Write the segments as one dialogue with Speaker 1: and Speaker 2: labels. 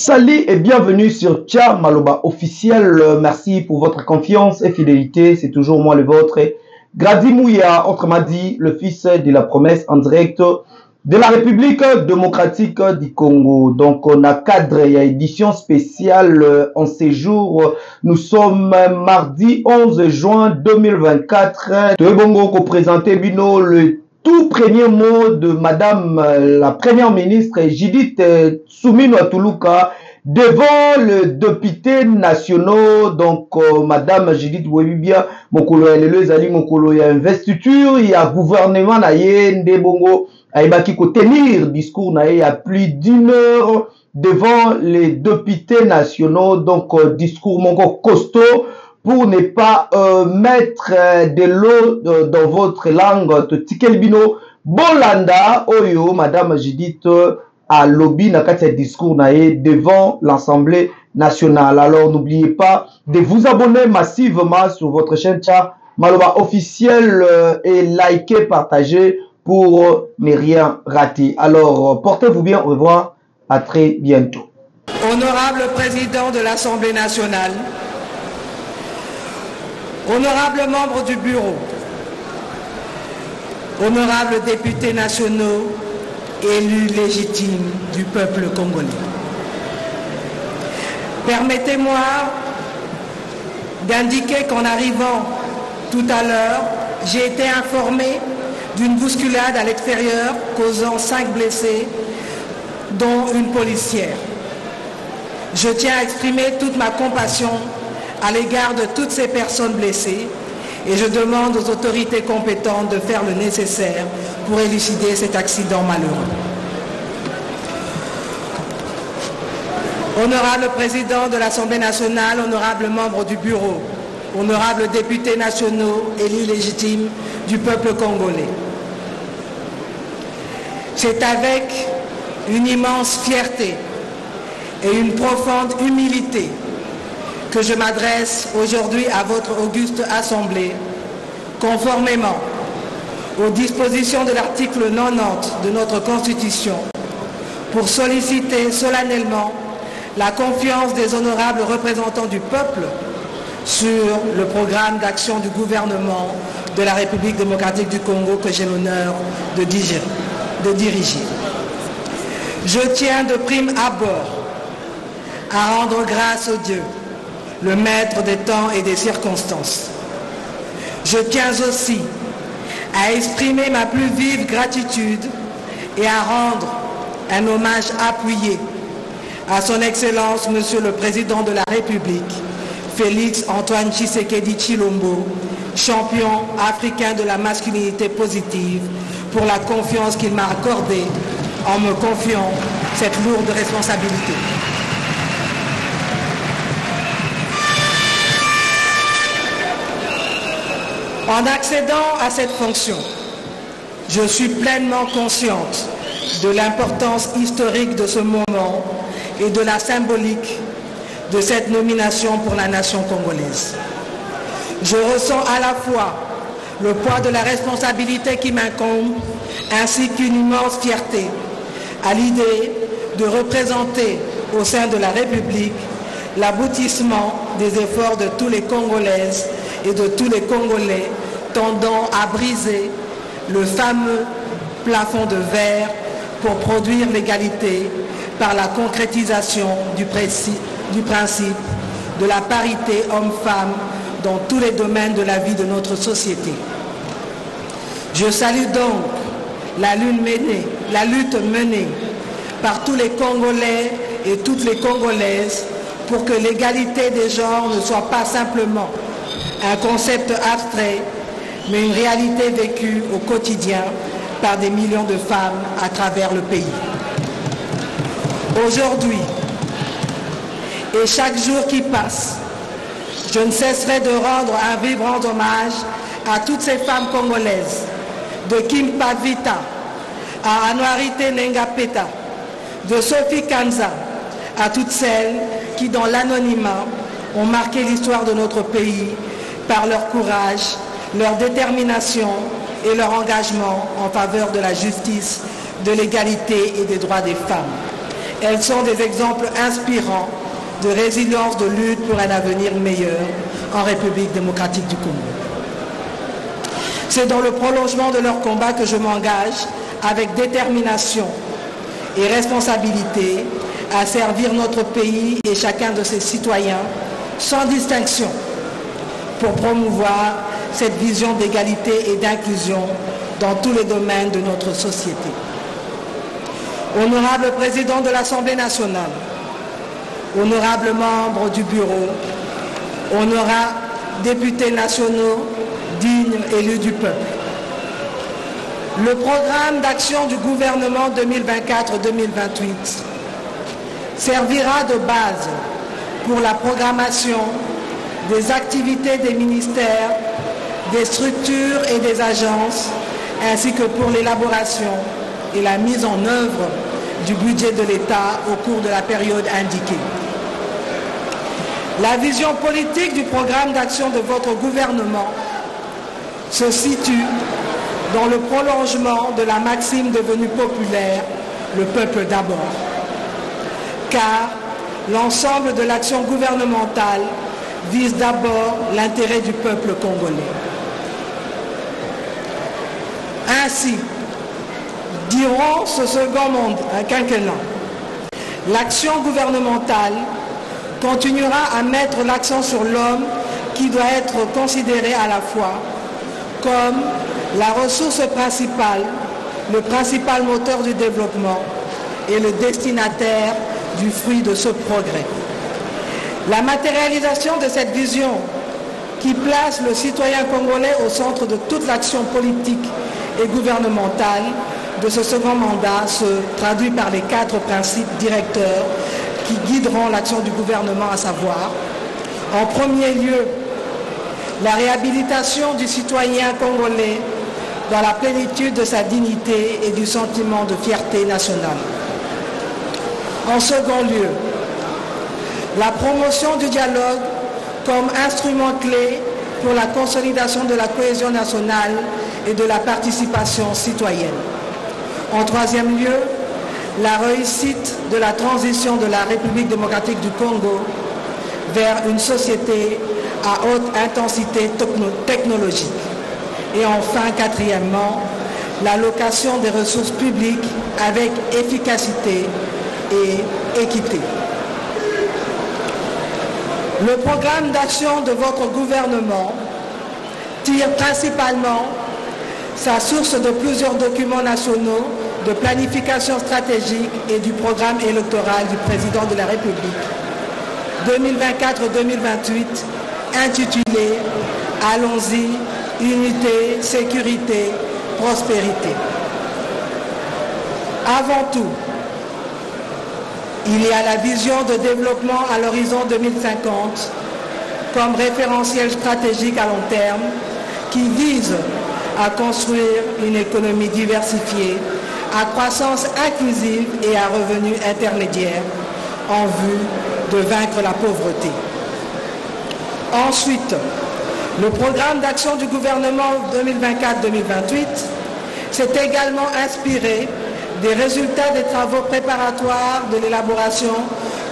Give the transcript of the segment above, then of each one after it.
Speaker 1: Salut et bienvenue sur Tcha Maloba officiel. Merci pour votre confiance et fidélité. C'est toujours moi le vôtre. Grady Mouya, autrement dit, le fils de la promesse en direct de la République démocratique du Congo. Donc, on a cadre et édition spéciale en séjour. Nous sommes mardi 11 juin 2024. Tebongo ko présenté Bino le tout premier mot de Madame la Première ministre Judith Soumino Atuluka devant le député national. Donc Madame Judith Webibia mokolo ya lelo ezali mokolo ya investiture ya gouvernement na ye ndebongo aibaki ko tenir discours na ye ya plus d'une heure devant les députés nationaux. Donc discours moko costaud pour ne pas mettre de l'eau dans votre langue. Tikelbino Bolanda Oyo, Madame Judith à lobby na kati discours naé devant l'Assemblée nationale. Alors n'oubliez pas de vous abonner massivement sur votre chaîne Tcha Maloba officiel et liker, partager pour ne rien rater. Alors portez-vous bien, au revoir, à très bientôt.
Speaker 2: Honorable Président de l'Assemblée nationale, honorables membres du bureau, honorables députés nationaux, élus légitimes du peuple congolais. Permettez-moi d'indiquer qu'en arrivant tout à l'heure, j'ai été informé d'une bousculade à l'extérieur causant 5 blessés, dont une policière. Je tiens à exprimer toute ma compassion à l'égard de toutes ces personnes blessées et je demande aux autorités compétentes de faire le nécessaire pour élucider cet accident malheureux. Honorable Président de l'Assemblée nationale, honorables membres du bureau, honorables députés nationaux, élus légitimes du peuple congolais. C'est avec une immense fierté et une profonde humilité que je m'adresse aujourd'hui à votre auguste Assemblée, conformément aux dispositions de l'article 90 de notre Constitution, pour solliciter solennellement la confiance des honorables représentants du peuple sur le programme d'action du gouvernement de la République démocratique du Congo que j'ai l'honneur de diriger. Je tiens de prime abord à rendre grâce au Dieu, le maître des temps et des circonstances. Je tiens aussi à exprimer ma plus vive gratitude et à rendre un hommage appuyé à son Excellence Monsieur le Président de la République, Félix Antoine Tshisekedi Tshilombo, champion africain de la masculinité positive, pour la confiance qu'il m'a accordée en me confiant cette lourde responsabilité. En accédant à cette fonction, je suis pleinement consciente de l'importance historique de ce moment et de la symbolique de cette nomination pour la nation congolaise. Je ressens à la fois le poids de la responsabilité qui m'incombe, ainsi qu'une immense fierté à l'idée de représenter au sein de la République l'aboutissement des efforts de tous les Congolaises et de tous les Congolais tendant à briser le fameux plafond de verre pour produire l'égalité par la concrétisation du principe de la parité homme-femme dans tous les domaines de la vie de notre société. Je salue donc la lutte menée par tous les Congolais et toutes les Congolaises pour que l'égalité des genres ne soit pas simplement un concept abstrait, mais une réalité vécue au quotidien par des millions de femmes à travers le pays. Aujourd'hui, et chaque jour qui passe, je ne cesserai de rendre un vibrant hommage à toutes ces femmes congolaises, de Kim Pavita à Anouarité Nengapeta, de Sophie Kanza à toutes celles qui, dans l'anonymat, ont marqué l'histoire de notre pays par leur courage, leur détermination et leur engagement en faveur de la justice, de l'égalité et des droits des femmes. Elles sont des exemples inspirants de résilience, de lutte pour un avenir meilleur en République démocratique du Congo. C'est dans le prolongement de leur combat que je m'engage avec détermination et responsabilité à servir notre pays et chacun de ses citoyens sans distinction pour promouvoir cette vision d'égalité et d'inclusion dans tous les domaines de notre société. Honorable président de l'Assemblée nationale, honorables membres du bureau, honorables députés nationaux, dignes élus du peuple. Le programme d'action du gouvernement 2024-2028 servira de base pour la programmation des activités des ministères, des structures et des agences, ainsi que pour l'élaboration et la mise en œuvre du budget de l'État au cours de la période indiquée. La vision politique du programme d'action de votre gouvernement se situe dans le prolongement de la maxime devenue populaire, le peuple d'abord. Car l'ensemble de l'action gouvernementale vise d'abord l'intérêt du peuple congolais. Ainsi, durant ce second quinquennat, l'action gouvernementale continuera à mettre l'accent sur l'homme qui doit être considéré à la fois comme la ressource principale, le principal moteur du développement et le destinataire du fruit de ce progrès. La matérialisation de cette vision qui place le citoyen congolais au centre de toute l'action politique et gouvernementale de ce second mandat se traduit par les 4 principes directeurs qui guideront l'action du gouvernement, à savoir, en premier lieu, la réhabilitation du citoyen congolais dans la plénitude de sa dignité et du sentiment de fierté nationale. En second lieu, la promotion du dialogue comme instrument clé pour la consolidation de la cohésion nationale et de la participation citoyenne. En troisième lieu, la réussite de la transition de la République démocratique du Congo vers une société à haute intensité technologique. Et enfin, quatrièmement, l'allocation des ressources publiques avec efficacité et équité. Le programme d'action de votre gouvernement tire principalement sa source de plusieurs documents nationaux de planification stratégique et du programme électoral du président de la République 2024-2028 intitulé « Allons-y, unité, sécurité, prospérité ». Avant tout, il y a la vision de développement à l'horizon 2050 comme référentiel stratégique à long terme qui vise à construire une économie diversifiée, à croissance inclusive et à revenus intermédiaires en vue de vaincre la pauvreté. Ensuite, le programme d'action du gouvernement 2024-2028 s'est également inspiré des résultats des travaux préparatoires de l'élaboration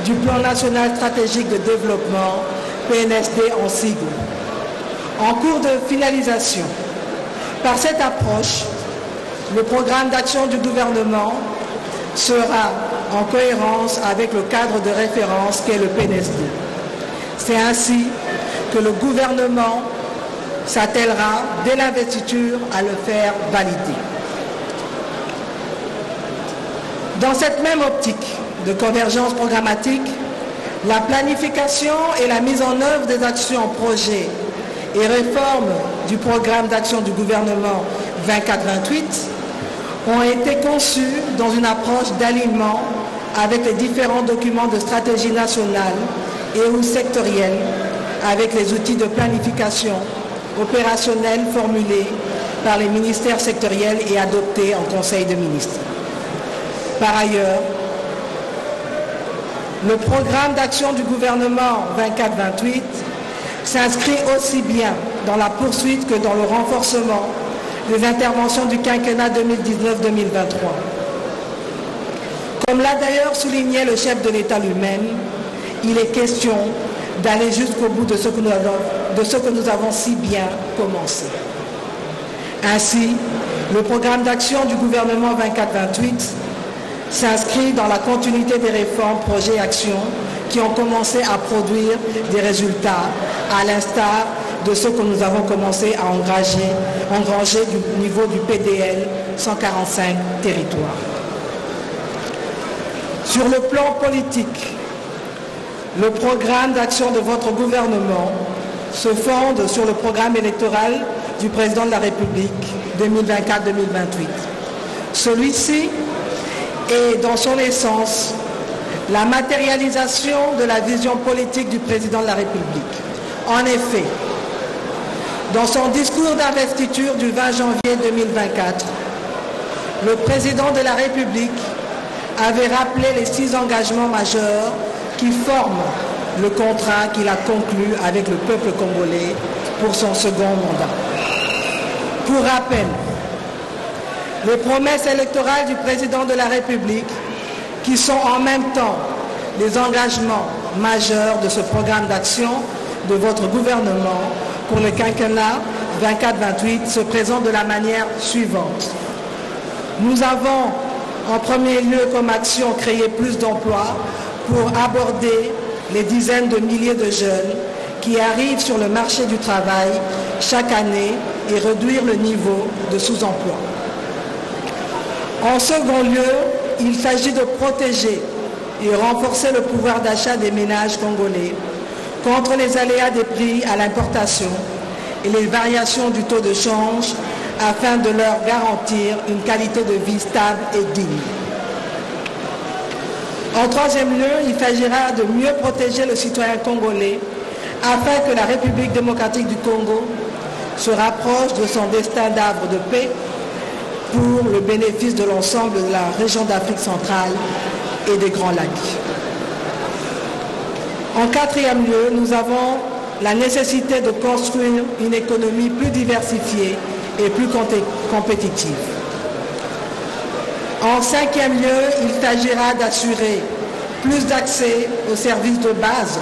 Speaker 2: du plan national stratégique de développement, PNSD en sigle, en cours de finalisation. Par cette approche, le programme d'action du gouvernement sera en cohérence avec le cadre de référence qu'est le PNSD. C'est ainsi que le gouvernement s'attellera dès l'investiture à le faire valider. Dans cette même optique de convergence programmatique, la planification et la mise en œuvre des actions, projets et réformes du programme d'action du gouvernement 24-28 ont été conçues dans une approche d'alignement avec les différents documents de stratégie nationale et ou sectorielle, avec les outils de planification opérationnelle formulés par les ministères sectoriels et adoptés en Conseil des ministres. Par ailleurs, le programme d'action du gouvernement 24-28 s'inscrit aussi bien dans la poursuite que dans le renforcement des interventions du quinquennat 2019-2023. Comme l'a d'ailleurs souligné le chef de l'État lui-même, il est question d'aller jusqu'au bout de ce que nous avons si bien commencé. Ainsi, le programme d'action du gouvernement 24-28 s'inscrit dans la continuité des réformes, projets et actions qui ont commencé à produire des résultats, à l'instar de ce que nous avons commencé à engranger du niveau du PDL 145 territoires. Sur le plan politique, le programme d'action de votre gouvernement se fonde sur le programme électoral du président de la République 2024-2028. Celui-ci est, dans son essence, la matérialisation de la vision politique du président de la République. En effet, dans son discours d'investiture du 20 janvier 2024, le président de la République avait rappelé les 6 engagements majeurs qui forment le contrat qu'il a conclu avec le peuple congolais pour son second mandat. Pour rappel, les promesses électorales du président de la République, qui sont en même temps les engagements majeurs de ce programme d'action de votre gouvernement pour le quinquennat 24-28, se présentent de la manière suivante. Nous avons en premier lieu comme action créer plus d'emplois pour aborder les dizaines de milliers de jeunes qui arrivent sur le marché du travail chaque année et réduire le niveau de sous-emploi. En second lieu, il s'agit de protéger et renforcer le pouvoir d'achat des ménages congolais contre les aléas des prix à l'importation et les variations du taux de change afin de leur garantir une qualité de vie stable et digne. En troisième lieu, il s'agira de mieux protéger le citoyen congolais afin que la République démocratique du Congo se rapproche de son destin d'arbre de paix pour le bénéfice de l'ensemble de la région d'Afrique centrale et des Grands Lacs. En quatrième lieu, nous avons la nécessité de construire une économie plus diversifiée et plus compétitive. En cinquième lieu, il s'agira d'assurer plus d'accès aux services de base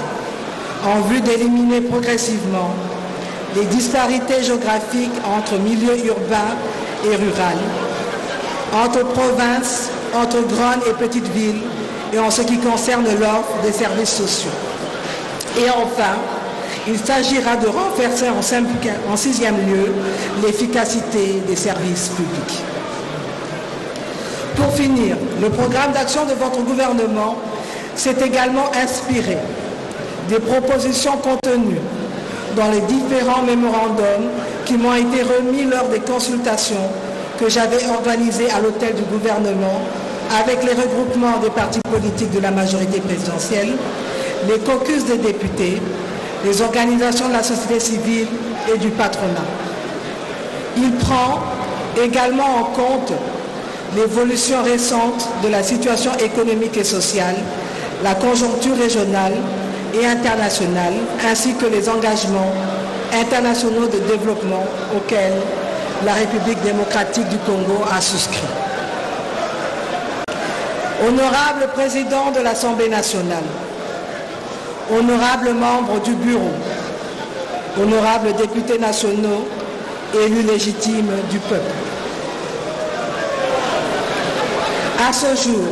Speaker 2: en vue d'éliminer progressivement les disparités géographiques entre milieux urbains et rural, entre provinces, entre grandes et petites villes et en ce qui concerne l'offre des services sociaux. Et enfin, il s'agira de renforcer en sixième lieu l'efficacité des services publics. Pour finir, le programme d'action de votre gouvernement s'est également inspiré des propositions contenues dans les différents mémorandums qui m'ont été remis lors des consultations que j'avais organisées à l'hôtel du gouvernement avec les regroupements des partis politiques de la majorité présidentielle, les caucus des députés, les organisations de la société civile et du patronat. Il prend également en compte l'évolution récente de la situation économique et sociale, la conjoncture régionale et internationale, ainsi que les engagements internationaux de développement auxquels la République démocratique du Congo a souscrit. Honorable président de l'Assemblée nationale, honorables membres du bureau, honorables députés nationaux, élus légitimes du peuple. À ce jour,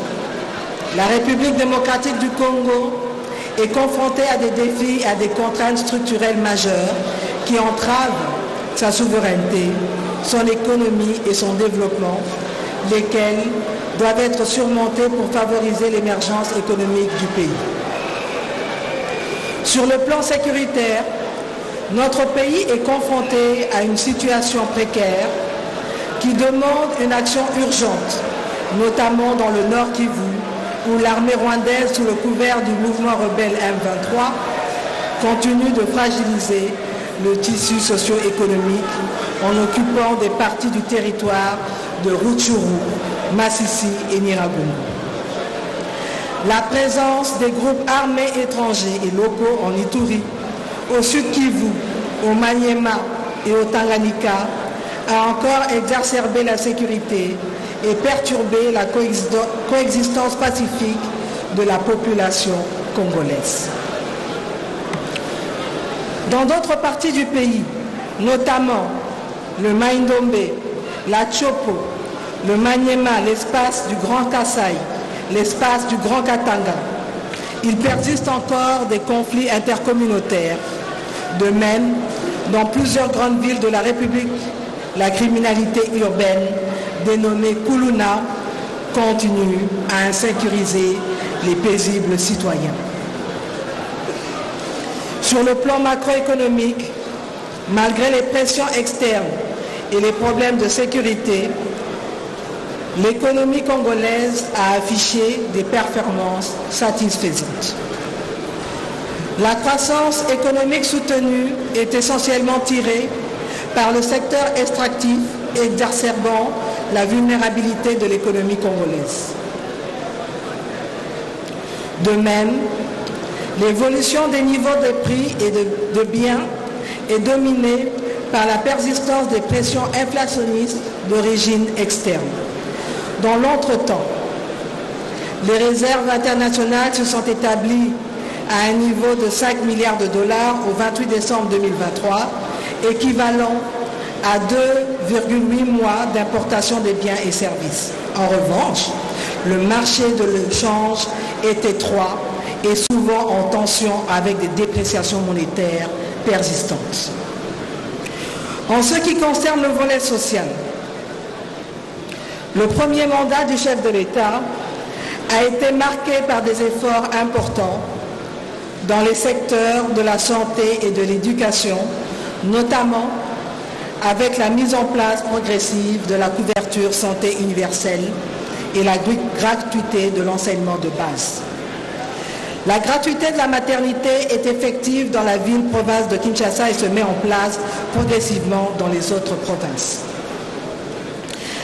Speaker 2: la République démocratique du Congo est confrontée à des défis et à des contraintes structurelles majeures qui entravent sa souveraineté, son économie et son développement, lesquels doivent être surmontés pour favoriser l'émergence économique du pays. Sur le plan sécuritaire, notre pays est confronté à une situation précaire qui demande une action urgente, notamment dans le Nord Kivu, où l'armée rwandaise, sous le couvert du mouvement rebelle M23, continue de fragiliser le tissu socio-économique en occupant des parties du territoire de Rutshuru, Masisi et Nyiragongo. La présence des groupes armés étrangers et locaux en Ituri, au Sud Kivu, au Maniema et au Tanganyika a encore exacerbé la sécurité et perturber la coexistence pacifique de la population congolaise. Dans d'autres parties du pays, notamment le Maïndombe, la Tchopo, le Maniema, l'espace du Grand Kasaï, l'espace du Grand Katanga, il persiste encore des conflits intercommunautaires. De même, dans plusieurs grandes villes de la République, la criminalité urbaine, dénommée Kuluna, continue à insécuriser les paisibles citoyens. Sur le plan macroéconomique, malgré les pressions externes et les problèmes de sécurité, l'économie congolaise a affiché des performances satisfaisantes. La croissance économique soutenue est essentiellement tirée par le secteur extractif, exacerbant la vulnérabilité de l'économie congolaise. De même, l'évolution des niveaux de prix et de biens est dominée par la persistance des pressions inflationnistes d'origine externe. Dans l'entretemps, les réserves internationales se sont établies à un niveau de 5 milliards de dollars au 28 décembre 2023, équivalent à 2,8 mois d'importation des biens et services. En revanche, le marché de l'échange est étroit et souvent en tension avec des dépréciations monétaires persistantes. En ce qui concerne le volet social, le premier mandat du chef de l'État a été marqué par des efforts importants dans les secteurs de la santé et de l'éducation, notamment avec la mise en place progressive de la couverture santé universelle et la gratuité de l'enseignement de base. La gratuité de la maternité est effective dans la ville-province de Kinshasa et se met en place progressivement dans les autres provinces.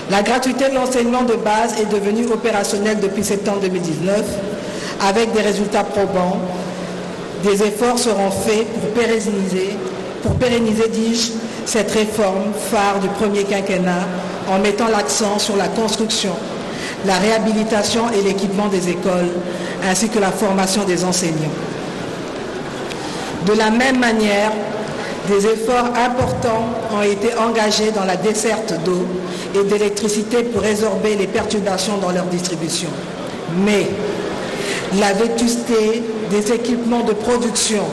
Speaker 2: La gratuité de l'enseignement de base est devenue opérationnelle depuis septembre 2019 avec des résultats probants. Des efforts seront faits pour pérenniser, dis-je, cette réforme phare du premier quinquennat en mettant l'accent sur la construction, la réhabilitation et l'équipement des écoles, ainsi que la formation des enseignants. De la même manière, des efforts importants ont été engagés dans la desserte d'eau et d'électricité pour résorber les perturbations dans leur distribution. Mais la vétusté des équipements de production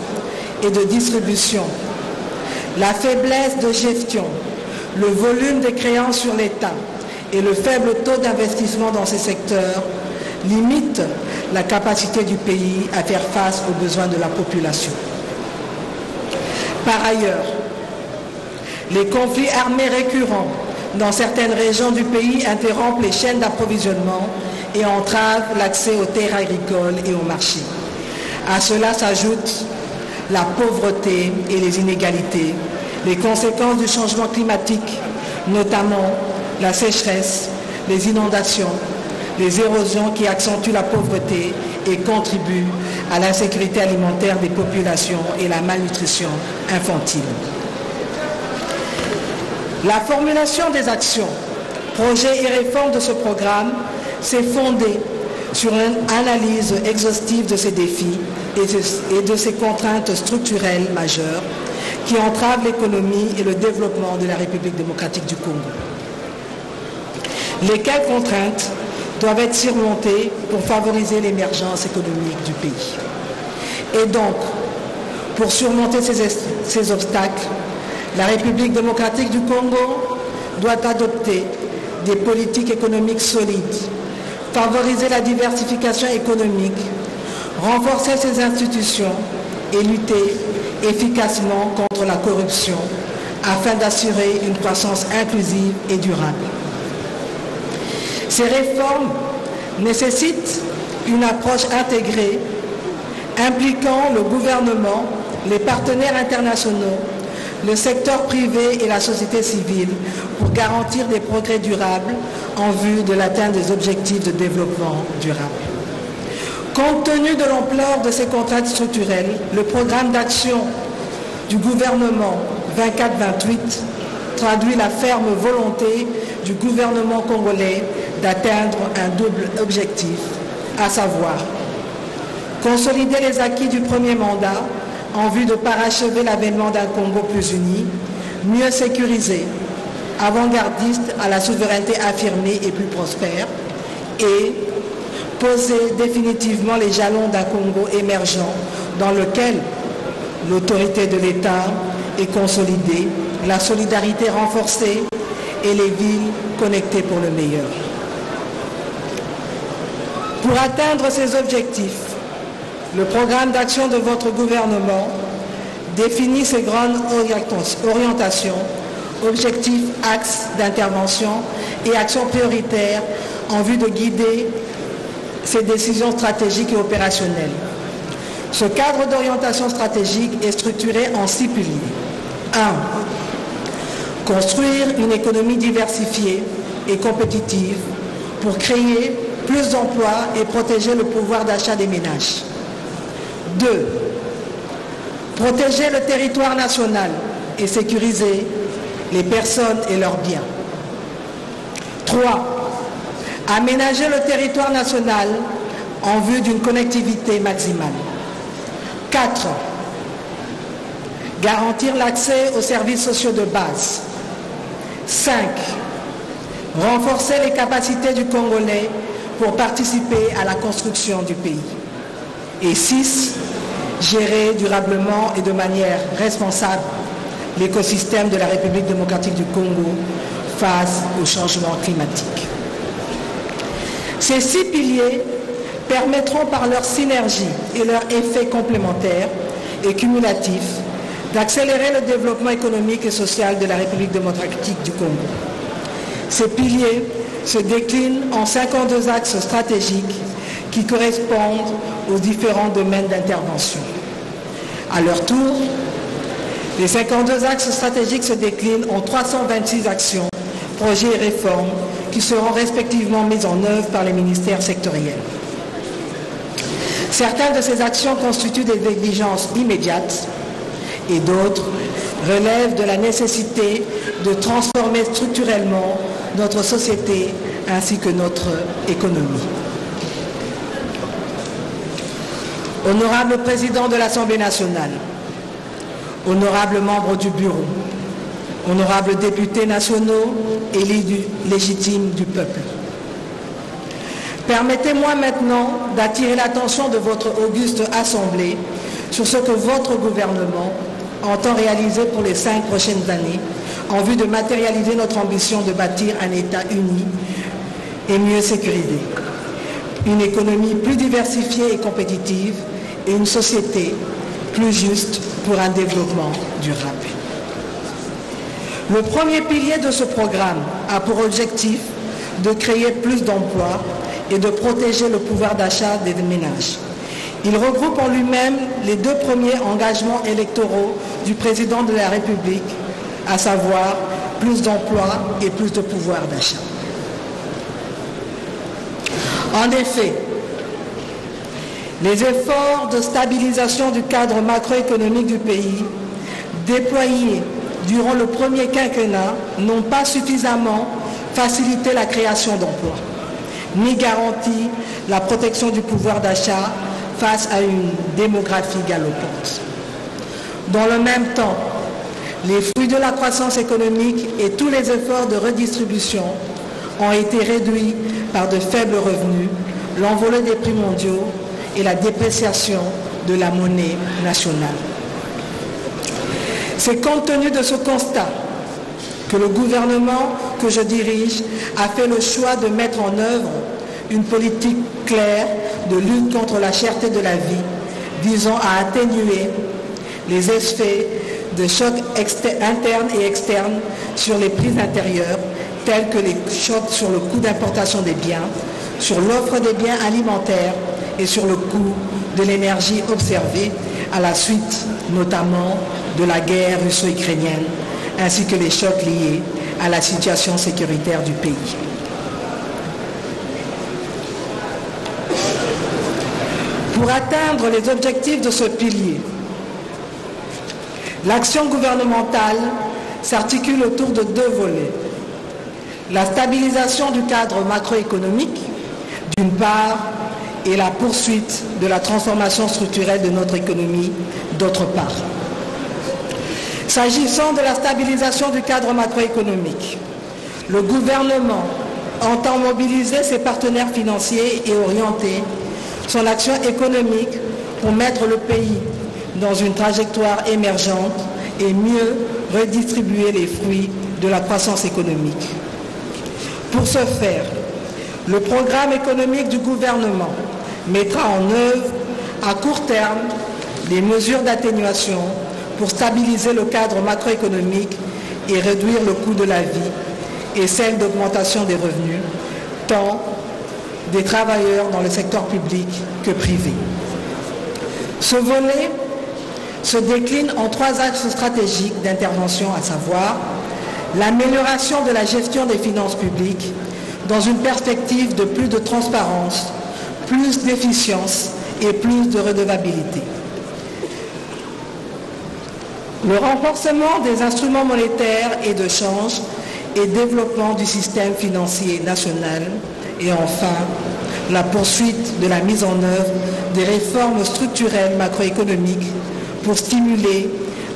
Speaker 2: et de distribution, la faiblesse de gestion, le volume des créances sur l'État et le faible taux d'investissement dans ces secteurs limitent la capacité du pays à faire face aux besoins de la population. Par ailleurs, les conflits armés récurrents dans certaines régions du pays interrompent les chaînes d'approvisionnement et entravent l'accès aux terres agricoles et aux marchés. À cela s'ajoutent la pauvreté et les inégalités, les conséquences du changement climatique, notamment la sécheresse, les inondations, les érosions qui accentuent la pauvreté et contribuent à l'insécurité alimentaire des populations et la malnutrition infantile. La formulation des actions, projets et réformes de ce programme s'est fondée sur une analyse exhaustive de ces défis et de ces contraintes structurelles majeures qui entravent l'économie et le développement de la République démocratique du Congo. Lesquelles contraintes doivent être surmontées pour favoriser l'émergence économique du pays. Et donc, pour surmonter ces obstacles, la République démocratique du Congo doit adopter des politiques économiques solides, favoriser la diversification économique, renforcer ses institutions et lutter efficacement contre la corruption afin d'assurer une croissance inclusive et durable. Ces réformes nécessitent une approche intégrée impliquant le gouvernement, les partenaires internationaux, le secteur privé et la société civile pour garantir des progrès durables en vue de l'atteinte des objectifs de développement durable. Compte tenu de l'ampleur de ces contraintes structurelles, le programme d'action du gouvernement 24-28 traduit la ferme volonté du gouvernement congolais d'atteindre un double objectif, à savoir consolider les acquis du premier mandat en vue de parachever l'avènement d'un Congo plus uni, mieux sécurisé, avant-gardiste à la souveraineté affirmée et plus prospère, et poser définitivement les jalons d'un Congo émergent dans lequel l'autorité de l'État est consolidée, la solidarité renforcée et les villes connectées pour le meilleur. Pour atteindre ces objectifs, le programme d'action de votre gouvernement définit ses grandes orientations, objectifs, axes d'intervention et actions prioritaires en vue de guider ces décisions stratégiques et opérationnelles. Ce cadre d'orientation stratégique est structuré en 6 piliers. 1. Construire une économie diversifiée et compétitive pour créer plus d'emplois et protéger le pouvoir d'achat des ménages. 2. Protéger le territoire national et sécuriser les personnes et leurs biens. 3. Aménager le territoire national en vue d'une connectivité maximale. 4. Garantir l'accès aux services sociaux de base. 5. Renforcer les capacités du Congolais pour participer à la construction du pays. Et 6. Gérer durablement et de manière responsable l'écosystème de la République démocratique du Congo face au changement climatique. Ces 6 piliers permettront par leur synergie et leur effet complémentaire et cumulatif d'accélérer le développement économique et social de la République démocratique du Congo. Ces piliers se déclinent en 52 axes stratégiques qui correspondent aux différents domaines d'intervention. À leur tour, les 52 axes stratégiques se déclinent en 326 actions, projets et réformes qui seront respectivement mises en œuvre par les ministères sectoriels. Certaines de ces actions constituent des exigences immédiates et d'autres relèvent de la nécessité de transformer structurellement notre société ainsi que notre économie. Honorable Président de l'Assemblée nationale, honorables membres du Bureau, honorables députés nationaux, élus légitimes du peuple. Permettez-moi maintenant d'attirer l'attention de votre auguste Assemblée sur ce que votre gouvernement entend réaliser pour les 5 prochaines années en vue de matérialiser notre ambition de bâtir un État uni et mieux sécurisé, une économie plus diversifiée et compétitive et une société plus juste pour un développement durable. Le premier pilier de ce programme a pour objectif de créer plus d'emplois et de protéger le pouvoir d'achat des ménages. Il regroupe en lui-même les 2 premiers engagements électoraux du président de la République, à savoir plus d'emplois et plus de pouvoir d'achat. En effet, les efforts de stabilisation du cadre macroéconomique du pays, déployés durant le premier quinquennat, n'ont pas suffisamment facilité la création d'emplois, ni garanti la protection du pouvoir d'achat face à une démographie galopante. Dans le même temps, les fruits de la croissance économique et tous les efforts de redistribution ont été réduits par de faibles revenus, l'envolée des prix mondiaux et la dépréciation de la monnaie nationale. C'est compte tenu de ce constat que le gouvernement que je dirige a fait le choix de mettre en œuvre une politique claire de lutte contre la cherté de la vie, visant à atténuer les effets de chocs internes et externes sur les prix intérieurs, tels que les chocs sur le coût d'importation des biens, sur l'offre des biens alimentaires et sur le coût de l'énergie observé à la suite notamment de la guerre russo-ukrainienne, ainsi que les chocs liés à la situation sécuritaire du pays. Pour atteindre les objectifs de ce pilier, l'action gouvernementale s'articule autour de 2 volets. la stabilisation du cadre macroéconomique, d'une part, et la poursuite de la transformation structurelle de notre économie, d'autre part. S'agissant de la stabilisation du cadre macroéconomique, le gouvernement entend mobiliser ses partenaires financiers et orienter son action économique pour mettre le pays dans une trajectoire émergente et mieux redistribuer les fruits de la croissance économique. Pour ce faire, le programme économique du gouvernement mettra en œuvre à court terme des mesures d'atténuation pour stabiliser le cadre macroéconomique et réduire le coût de la vie et celle d'augmentation des revenus, tant des travailleurs dans le secteur public que privé. Ce volet se décline en 3 axes stratégiques d'intervention, à savoir l'amélioration de la gestion des finances publiques dans une perspective de plus de transparence, plus d'efficience et plus de redevabilité. Le renforcement des instruments monétaires et de change et développement du système financier national. Et enfin, la poursuite de la mise en œuvre des réformes structurelles macroéconomiques pour stimuler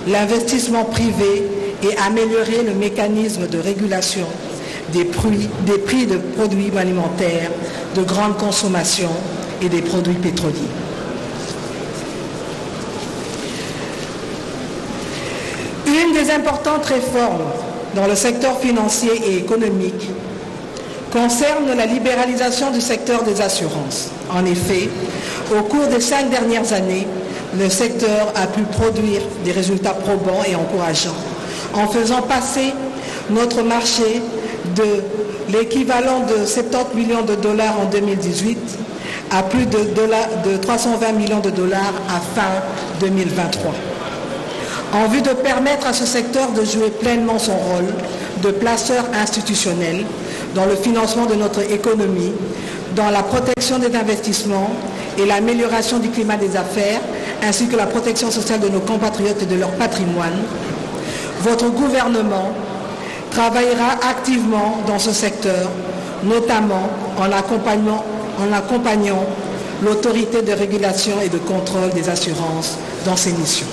Speaker 2: l'investissement privé et améliorer le mécanisme de régulation des prix de produits alimentaires de grande consommation et des produits pétroliers. Une des importantes réformes dans le secteur financier et économique concerne la libéralisation du secteur des assurances. En effet, au cours des 5 dernières années, le secteur a pu produire des résultats probants et encourageants en faisant passer notre marché de l'équivalent de 70 millions de dollars en 2018 à plus de 320 millions de dollars à fin 2023. En vue de permettre à ce secteur de jouer pleinement son rôle de placeur institutionnel dans le financement de notre économie, dans la protection des investissements et l'amélioration du climat des affaires, ainsi que la protection sociale de nos compatriotes et de leur patrimoine, votre gouvernement travaillera activement dans ce secteur, notamment en accompagnant l'autorité de régulation et de contrôle des assurances dans ses missions.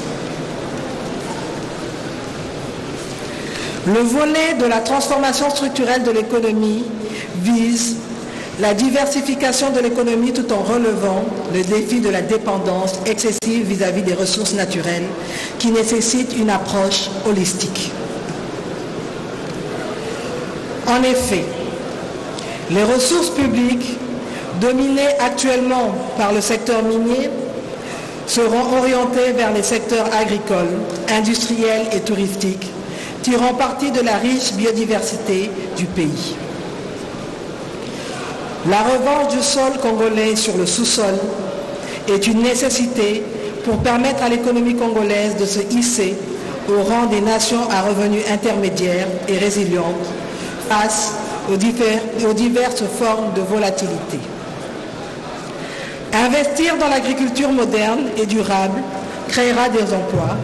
Speaker 2: Le volet de la transformation structurelle de l'économie vise la diversification de l'économie tout en relevant le défi de la dépendance excessive vis-à-vis des ressources naturelles qui nécessite une approche holistique. En effet, les ressources publiques dominées actuellement par le secteur minier seront orientées vers les secteurs agricoles, industriels et touristiques, tirant parti de la riche biodiversité du pays. La revanche du sol congolais sur le sous-sol est une nécessité pour permettre à l'économie congolaise de se hisser au rang des nations à revenus intermédiaires et résilientes face aux diverses formes de volatilité. Investir dans l'agriculture moderne et durable créera des emplois,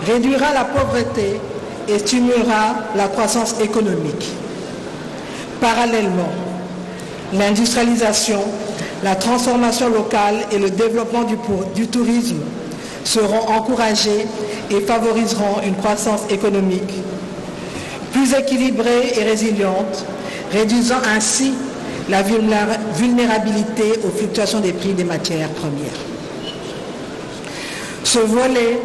Speaker 2: réduira la pauvreté et stimulera la croissance économique. Parallèlement, l'industrialisation, la transformation locale et le développement du tourisme seront encouragés et favoriseront une croissance économique plus équilibrée et résiliente, réduisant ainsi la vulnérabilité aux fluctuations des prix des matières premières. Ce volet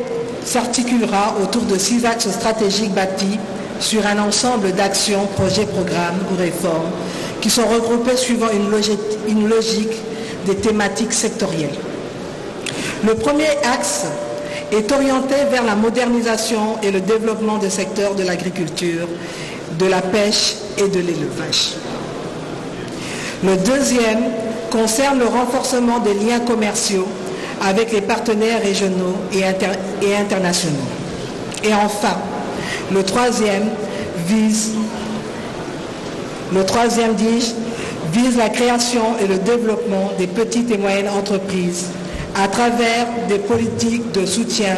Speaker 2: s'articulera autour de 6 axes stratégiques bâtis sur un ensemble d'actions, projets, programmes ou réformes qui sont regroupés suivant une logique des thématiques sectorielles. Le premier axe est orienté vers la modernisation et le développement des secteurs de l'agriculture, de la pêche et de l'élevage. Le deuxième concerne le renforcement des liens commerciaux avec les partenaires régionaux et internationaux. Et enfin, le troisième vise la création et le développement des petites et moyennes entreprises à travers des politiques de soutien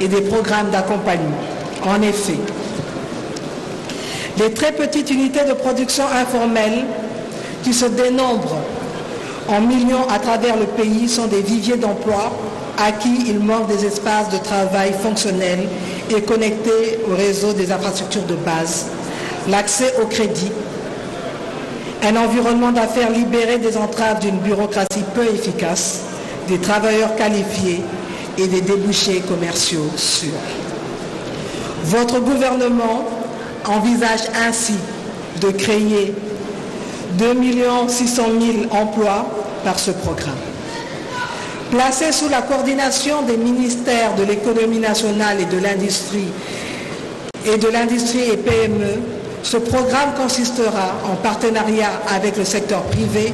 Speaker 2: et des programmes d'accompagnement. En effet, Les très petites unités de production informelles qui se dénombrent en millions à travers le pays sont des viviers d'emploi à qui il manque des espaces de travail fonctionnels et connectés au réseau des infrastructures de base, l'accès au crédit, un environnement d'affaires libéré des entraves d'une bureaucratie peu efficace, des travailleurs qualifiés et des débouchés commerciaux sûrs. Votre gouvernement envisage ainsi de créer 2 600 000 emplois par ce programme. Placé sous la coordination des ministères de l'économie nationale et de l'industrie et PME, ce programme consistera, en partenariat avec le secteur privé,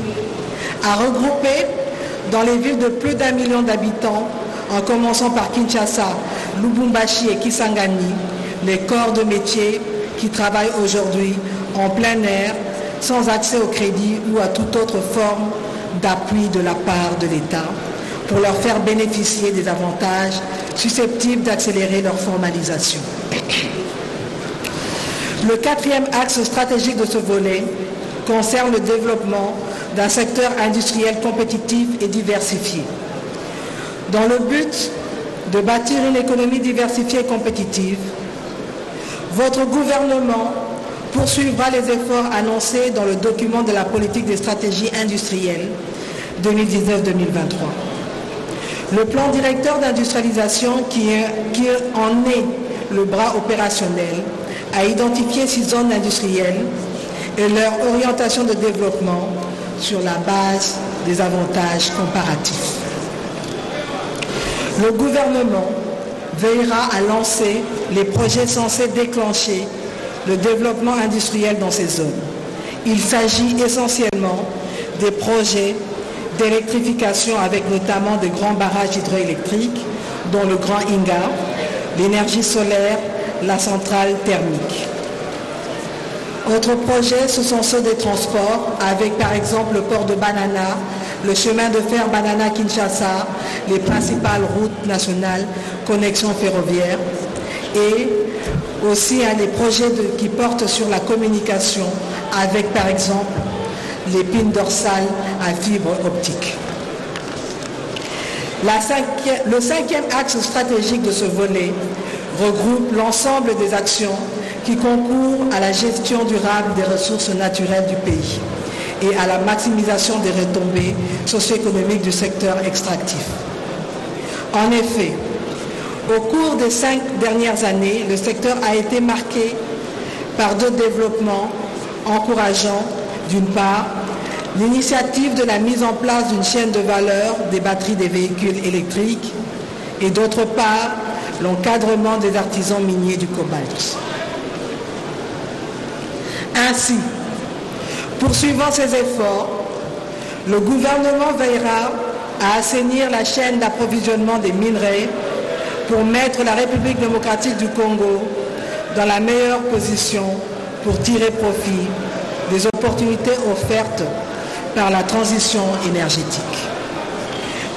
Speaker 2: à regrouper dans les villes de plus d'1 million d'habitants, en commençant par Kinshasa, Lubumbashi et Kisangani, les corps de métier qui travaillent aujourd'hui en plein air, sans accès au crédit ou à toute autre forme d'appui de la part de l'État, pour leur faire bénéficier des avantages susceptibles d'accélérer leur formalisation. Le quatrième axe stratégique de ce volet concerne le développement d'un secteur industriel compétitif et diversifié. Dans le but de bâtir une économie diversifiée et compétitive, votre gouvernement poursuivra les efforts annoncés dans le document de la politique des stratégies industrielles 2019-2023. Le plan directeur d'industrialisation qui en est le bras opérationnel a identifié 6 zones industrielles et leur orientation de développement sur la base des avantages comparatifs. Le gouvernement veillera à lancer les projets censés déclencher le développement industriel dans ces zones. Il s'agit essentiellement des projets d'électrification avec notamment de grands barrages hydroélectriques, dont le Grand Inga, l'énergie solaire, la centrale thermique. Autres projets, ce sont ceux des transports, avec par exemple le port de Banana, le chemin de fer Banana-Kinshasa, les principales routes nationales, connexions ferroviaires, et aussi des projets qui portent sur la communication, avec par exemple l'épine dorsale à fibre optique. Le cinquième axe stratégique de ce volet regroupe l'ensemble des actions qui concourent à la gestion durable des ressources naturelles du pays et à la maximisation des retombées socio-économiques du secteur extractif. En effet, au cours des 5 dernières années, le secteur a été marqué par 2 développements encourageants. D'une part, l'initiative de la mise en place d'une chaîne de valeur des batteries des véhicules électriques et d'autre part, l'encadrement des artisans miniers du cobalt. Ainsi, poursuivant ces efforts, le gouvernement veillera à assainir la chaîne d'approvisionnement des minerais pour mettre la République démocratique du Congo dans la meilleure position pour tirer profit des opportunités offertes par la transition énergétique.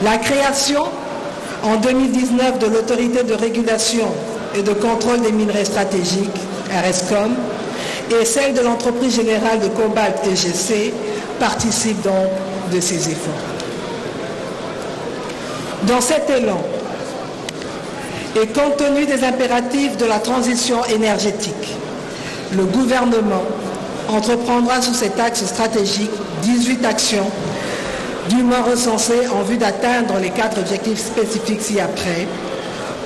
Speaker 2: La création en 2019 de l'autorité de régulation et de contrôle des minerais stratégiques, RSCOM, et celle de l'entreprise générale de cobalt EGC participent donc de ces efforts. Dans cet élan, et compte tenu des impératifs de la transition énergétique, le gouvernement entreprendra sous cet axe stratégique 18 actions dûment recensées en vue d'atteindre les 4 objectifs spécifiques ci-après.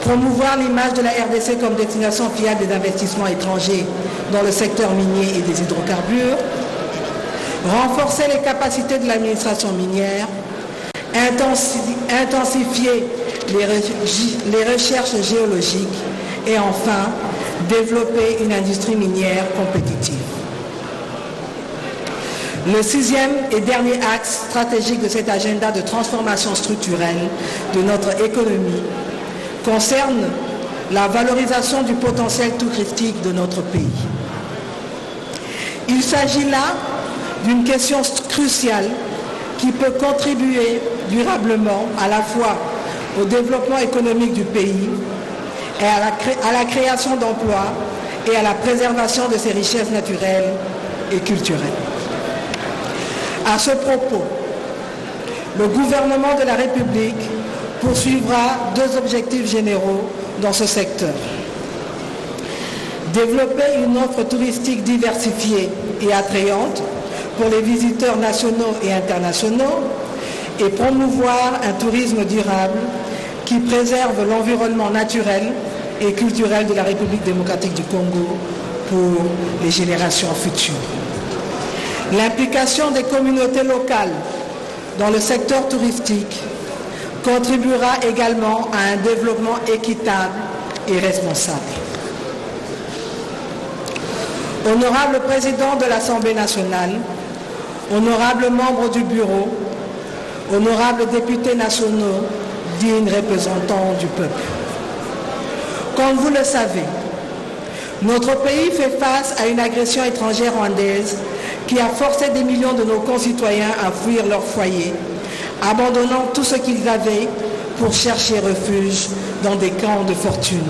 Speaker 2: Promouvoir l'image de la RDC comme destination fiable des investissements étrangers dans le secteur minier et des hydrocarbures. Renforcer les capacités de l'administration minière. Intensifier les recherches géologiques. Et enfin, développer une industrie minière compétitive. Le 6e et dernier axe stratégique de cet agenda de transformation structurelle de notre économie concerne la valorisation du potentiel touristique de notre pays. Il s'agit là d'une question cruciale qui peut contribuer durablement à la fois au développement économique du pays et à la création d'emplois et à la préservation de ses richesses naturelles et culturelles. À ce propos, le gouvernement de la République poursuivra deux objectifs généraux dans ce secteur. Développer une offre touristique diversifiée et attrayante pour les visiteurs nationaux et internationaux et promouvoir un tourisme durable qui préserve l'environnement naturel et culturel de la République démocratique du Congo pour les générations futures. L'implication des communautés locales dans le secteur touristique contribuera également à un développement équitable et responsable. Honorable Président de l'Assemblée nationale, honorables membres du Bureau, honorables députés nationaux, dignes représentants du peuple. Comme vous le savez, notre pays fait face à une agression étrangère rwandaise qui a forcé des millions de nos concitoyens à fuir leur foyer, abandonnant tout ce qu'ils avaient pour chercher refuge dans des camps de fortune,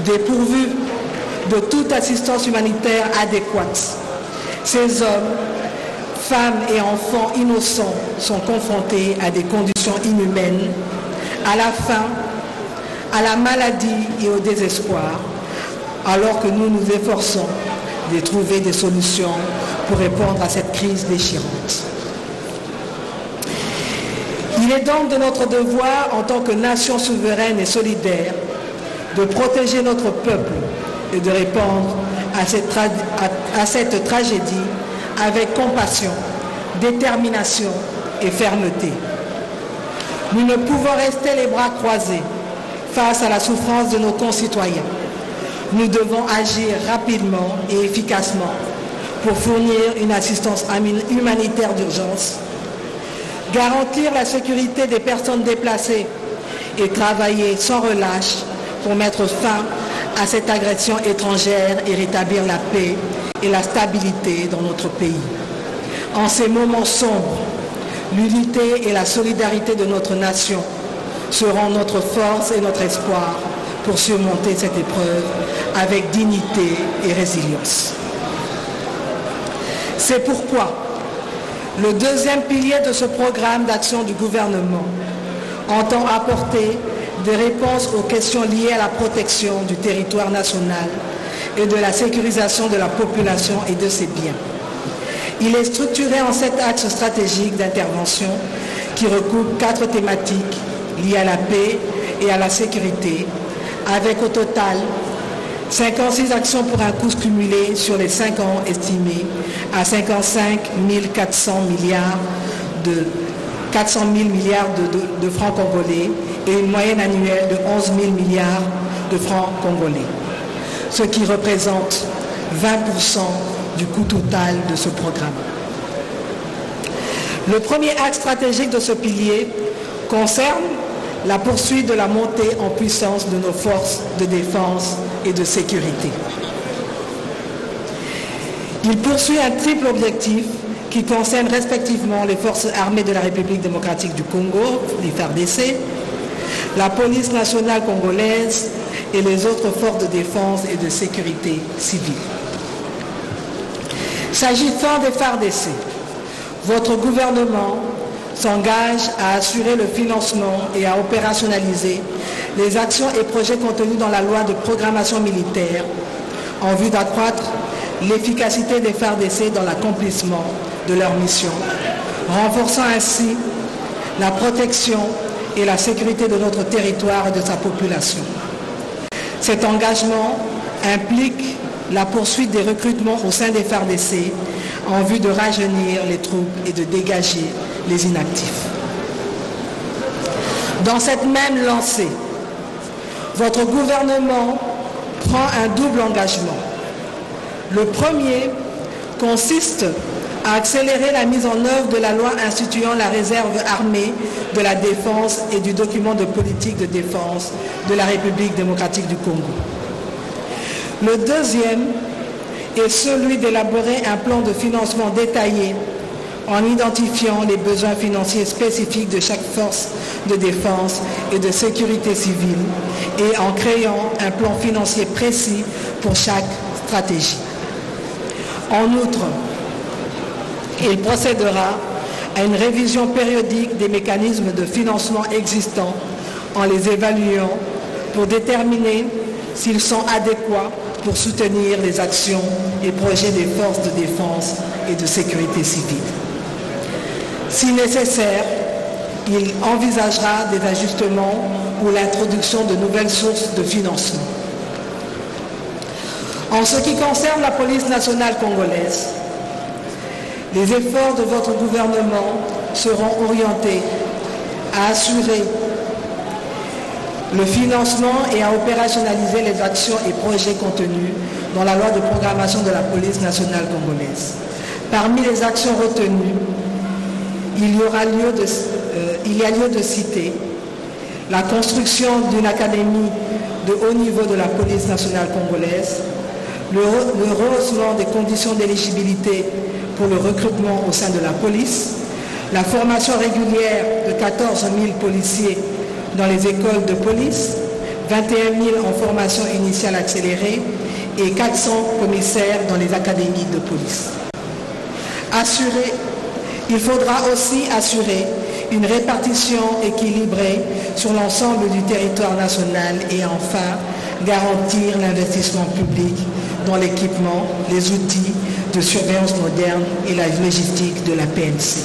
Speaker 2: dépourvus de toute assistance humanitaire adéquate. Ces hommes, femmes et enfants innocents sont confrontés à des conditions inhumaines, à la faim, à la maladie et au désespoir, alors que nous nous efforçons de trouver des solutions pour répondre à cette crise déchirante. Il est donc de notre devoir, en tant que nation souveraine et solidaire, de protéger notre peuple et de répondre à cette tragédie avec compassion, détermination et fermeté. Nous ne pouvons rester les bras croisés face à la souffrance de nos concitoyens. Nous devons agir rapidement et efficacement pour fournir une assistance humanitaire d'urgence, garantir la sécurité des personnes déplacées et travailler sans relâche pour mettre fin à cette agression étrangère et rétablir la paix et la stabilité dans notre pays. En ces moments sombres, l'unité et la solidarité de notre nation seront notre force et notre espoir pour surmonter cette épreuve avec dignité et résilience. C'est pourquoi le deuxième pilier de ce programme d'action du gouvernement entend apporter des réponses aux questions liées à la protection du territoire national et de la sécurisation de la population et de ses biens. Il est structuré en 7 axes stratégiques d'intervention qui recoupent 4 thématiques liées à la paix et à la sécurité, avec au total 56 actions pour un coût cumulé sur les 5 ans estimé à 55 400 milliards de francs congolais et une moyenne annuelle de 11 000 milliards de francs congolais, ce qui représente 20% du coût total de ce programme. Le premier axe stratégique de ce pilier concerne la poursuite de la montée en puissance de nos forces de défense et de sécurité. Il poursuit un triple objectif qui concerne respectivement les forces armées de la République démocratique du Congo, les FARDC, la police nationale congolaise et les autres forces de défense et de sécurité civile. S'agissant des FARDC, votre gouvernement s'engage à assurer le financement et à opérationnaliser les actions et projets contenus dans la loi de programmation militaire en vue d'accroître l'efficacité des FARDC dans l'accomplissement de leur mission, renforçant ainsi la protection et la sécurité de notre territoire et de sa population. Cet engagement implique la poursuite des recrutements au sein des FARDC en vue de rajeunir les troupes et de dégager les inactifs. Dans cette même lancée, votre gouvernement prend un double engagement. Le premier consiste à accélérer la mise en œuvre de la loi instituant la réserve armée de la défense et du document de politique de défense de la République démocratique du Congo. Le deuxième est celui d'élaborer un plan de financement détaillé en identifiant les besoins financiers spécifiques de chaque force de défense et de sécurité civile et en créant un plan financier précis pour chaque stratégie. En outre, il procédera à une révision périodique des mécanismes de financement existants en les évaluant pour déterminer s'ils sont adéquats pour soutenir les actions et projets des forces de défense et de sécurité civile. Si nécessaire, il envisagera des ajustements ou l'introduction de nouvelles sources de financement. En ce qui concerne la police nationale congolaise, les efforts de votre gouvernement seront orientés à assurer le financement et à opérationnaliser les actions et projets contenus dans la loi de programmation de la police nationale congolaise. Parmi les actions retenues, il y a lieu de citer la construction d'une académie de haut niveau de la police nationale congolaise, le rehaussement des conditions d'éligibilité pour le recrutement au sein de la police, la formation régulière de 14 000 policiers dans les écoles de police, 21 000 en formation initiale accélérée et 400 commissaires dans les académies de police. Il faudra aussi assurer une répartition équilibrée sur l'ensemble du territoire national et enfin garantir l'investissement public dans l'équipement, les outils de surveillance moderne et la logistique de la PNC.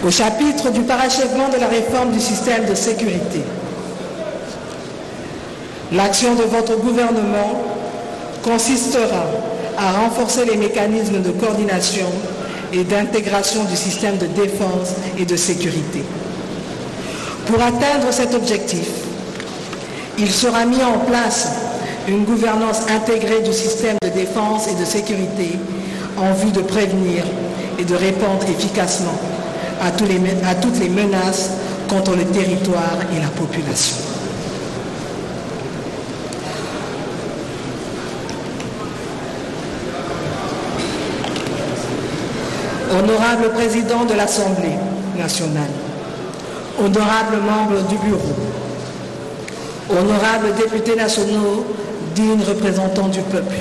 Speaker 2: Au chapitre du parachèvement de la réforme du système de sécurité, l'action de votre gouvernement consistera à renforcer les mécanismes de coordination et d'intégration du système de défense et de sécurité. Pour atteindre cet objectif, il sera mis en place une gouvernance intégrée du système de défense et de sécurité en vue de prévenir et de répondre efficacement à toutes les menaces contre le territoire et la population. Honorable Président de l'Assemblée nationale, honorables membres du Bureau, honorables députés nationaux, dignes représentants du peuple,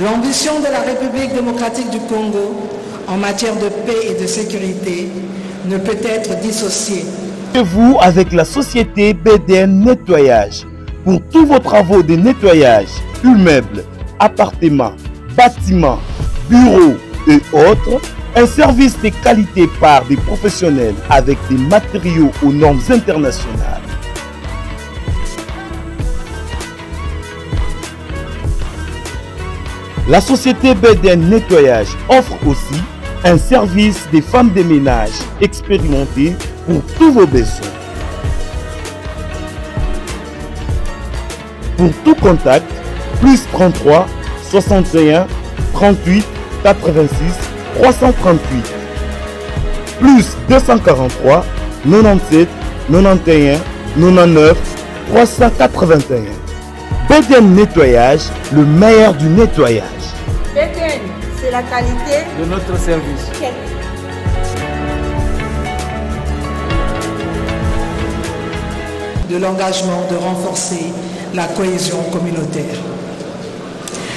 Speaker 2: l'ambition de la République démocratique du Congo en matière de paix et de sécurité ne peut être dissociée.
Speaker 3: Vous avec la société BDN Nettoyage pour tous vos travaux de nettoyage, immeubles, appartements, bâtiments, bureaux et autres, un service de qualité par des professionnels avec des matériaux aux normes internationales. La société BDN Nettoyage offre aussi un service des femmes de ménage expérimentées pour tous vos besoins. Pour tout contact, plus 33 61 38 86 338, plus 243 97 91 99 381. BDN Nettoyage, le meilleur du nettoyage.
Speaker 4: BDN, c'est la qualité
Speaker 3: de notre service.
Speaker 2: De l'engagement de renforcer la cohésion communautaire.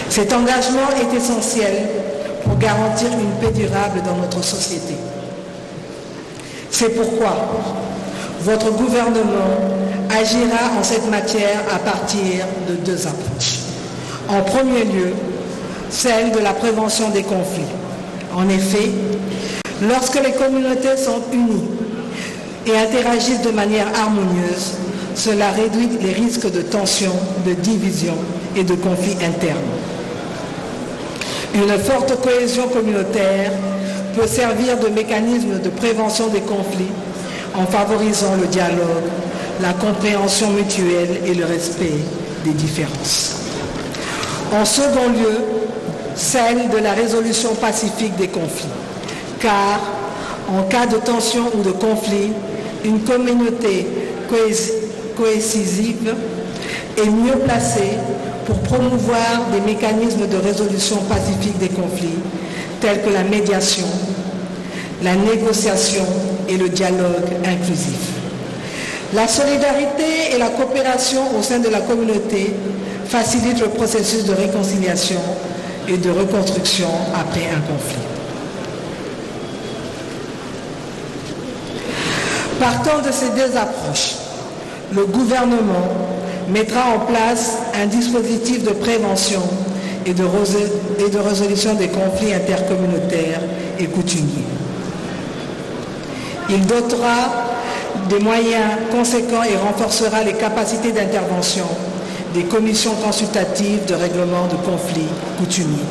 Speaker 2: Cet engagement est essentiel pour garantir une paix durable dans notre société. C'est pourquoi votre gouvernement agira en cette matière à partir de deux approches. En premier lieu, celle de la prévention des conflits. En effet, lorsque les communautés sont unies et interagissent de manière harmonieuse, cela réduit les risques de tension, de division et de conflits internes. Une forte cohésion communautaire peut servir de mécanisme de prévention des conflits en favorisant le dialogue, la compréhension mutuelle et le respect des différences. En second lieu, celle de la résolution pacifique des conflits. Car, en cas de tension ou de conflit, une communauté cohésive est mieux placée pour promouvoir des mécanismes de résolution pacifique des conflits, tels que la médiation, la négociation et le dialogue inclusif. La solidarité et la coopération au sein de la communauté facilite le processus de réconciliation et de reconstruction après un conflit. Partant de ces deux approches, le gouvernement mettra en place un dispositif de prévention et de résolution des conflits intercommunautaires et coutumiers. Il dotera des moyens conséquents et renforcera les capacités d'intervention des commissions consultatives de règlement de conflits coutumiers.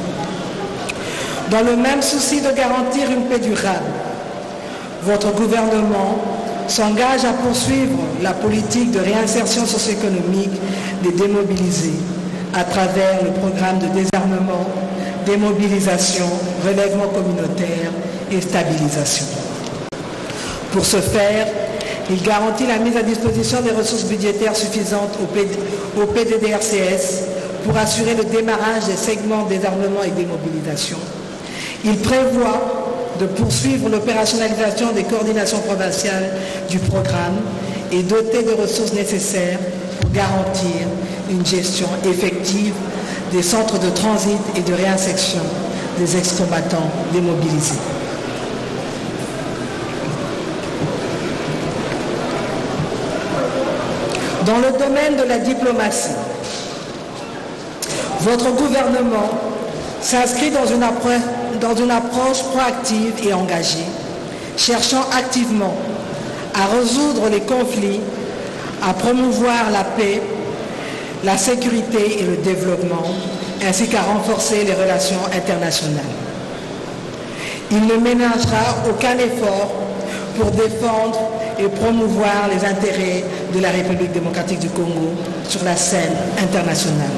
Speaker 2: Dans le même souci de garantir une paix durable, votre gouvernement s'engage à poursuivre la politique de réinsertion socio-économique des démobilisés à travers le programme de désarmement, démobilisation, relèvement communautaire et stabilisation. Pour ce faire, il garantit la mise à disposition des ressources budgétaires suffisantes au PDDRCS pour assurer le démarrage des segments désarmement et démobilisation. Il prévoit de poursuivre l'opérationnalisation des coordinations provinciales du programme et doter de ressources nécessaires pour garantir une gestion effective des centres de transit et de réinsertion des ex-combattants démobilisés. Dans le domaine de la diplomatie, votre gouvernement s'inscrit dans une approche proactive et engagée, cherchant activement à résoudre les conflits, à promouvoir la paix, la sécurité et le développement, ainsi qu'à renforcer les relations internationales. Il ne ménagera aucun effort pour défendre et promouvoir les intérêts de la République démocratique du Congo sur la scène internationale.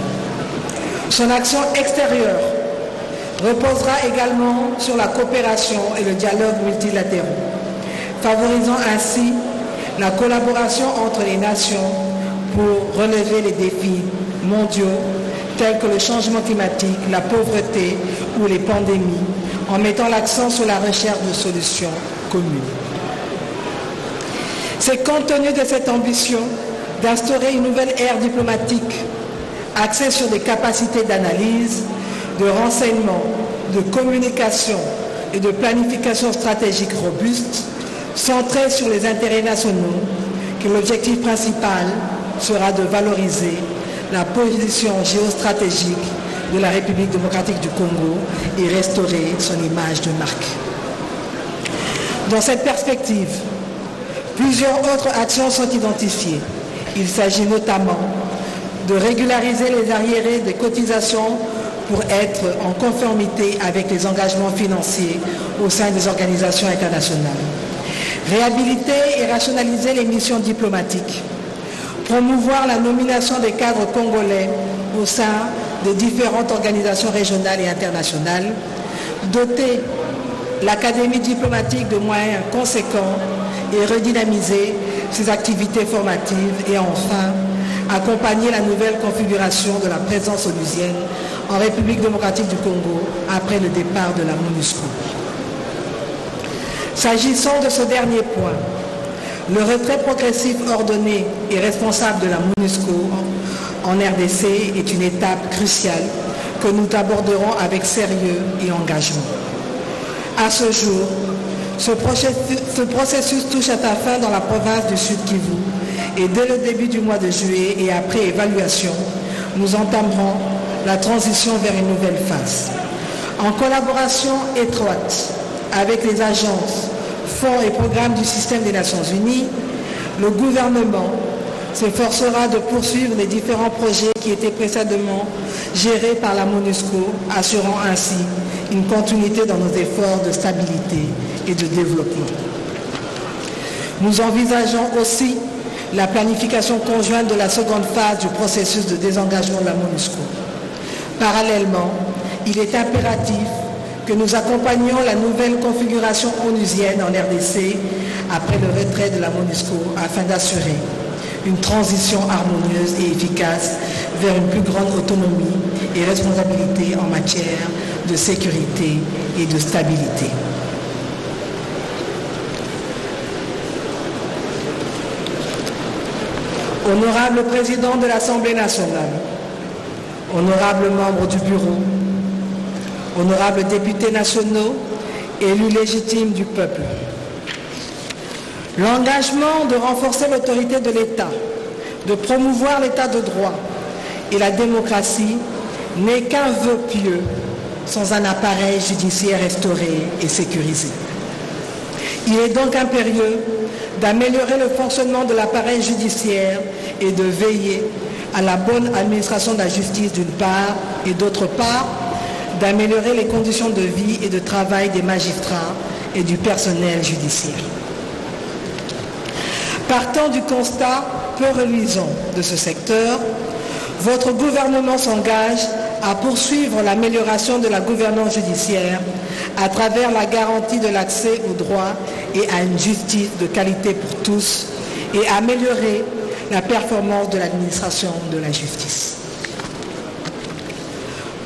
Speaker 2: Son action extérieure reposera également sur la coopération et le dialogue multilatéraux, favorisant ainsi la collaboration entre les nations pour relever les défis mondiaux tels que le changement climatique, la pauvreté ou les pandémies, en mettant l'accent sur la recherche de solutions communes. C'est compte tenu de cette ambition d'instaurer une nouvelle ère diplomatique axée sur des capacités d'analyse, de renseignement, de communication et de planification stratégique robuste, centrée sur les intérêts nationaux, que l'objectif principal sera de valoriser la position géostratégique de la République démocratique du Congo et restaurer son image de marque. Dans cette perspective, plusieurs autres actions sont identifiées. Il s'agit notamment de régulariser les arriérés des cotisations pour être en conformité avec les engagements financiers au sein des organisations internationales. Réhabiliter et rationaliser les missions diplomatiques. Promouvoir la nomination des cadres congolais au sein des différentes organisations régionales et internationales. Doter l'Académie diplomatique de moyens conséquents et redynamiser ses activités formatives et enfin accompagner la nouvelle configuration de la présence onusienne en République démocratique du Congo après le départ de la MONUSCO. S'agissant de ce dernier point, le retrait progressif ordonné et responsable de la MONUSCO en RDC est une étape cruciale que nous aborderons avec sérieux et engagement. À ce jour, ce processus touche à sa fin dans la province du Sud Kivu et dès le début du mois de juillet et après évaluation, nous entamerons la transition vers une nouvelle phase. En collaboration étroite avec les agences, fonds et programmes du système des Nations Unies, le gouvernement s'efforcera de poursuivre les différents projets qui étaient précédemment gérés par la MONUSCO, assurant ainsi une continuité dans nos efforts de stabilité et de développement. Nous envisageons aussi la planification conjointe de la seconde phase du processus de désengagement de la MONUSCO. Parallèlement, il est impératif que nous accompagnions la nouvelle configuration onusienne en RDC après le retrait de la MONUSCO afin d'assurer une transition harmonieuse et efficace vers une plus grande autonomie et responsabilité en matière de sécurité et de stabilité. Honorable Président de l'Assemblée nationale, honorables membres du bureau, honorables députés nationaux, élus légitimes du peuple. L'engagement de renforcer l'autorité de l'État, de promouvoir l'État de droit et la démocratie n'est qu'un vœu pieux sans un appareil judiciaire restauré et sécurisé. Il est donc impérieux d'améliorer le fonctionnement de l'appareil judiciaire et de veiller à la bonne administration de la justice d'une part et d'autre part d'améliorer les conditions de vie et de travail des magistrats et du personnel judiciaire. Partant du constat peu reluisant de ce secteur, votre gouvernement s'engage à poursuivre l'amélioration de la gouvernance judiciaire à travers la garantie de l'accès au droit et à une justice de qualité pour tous et améliorer la performance de l'administration de la justice.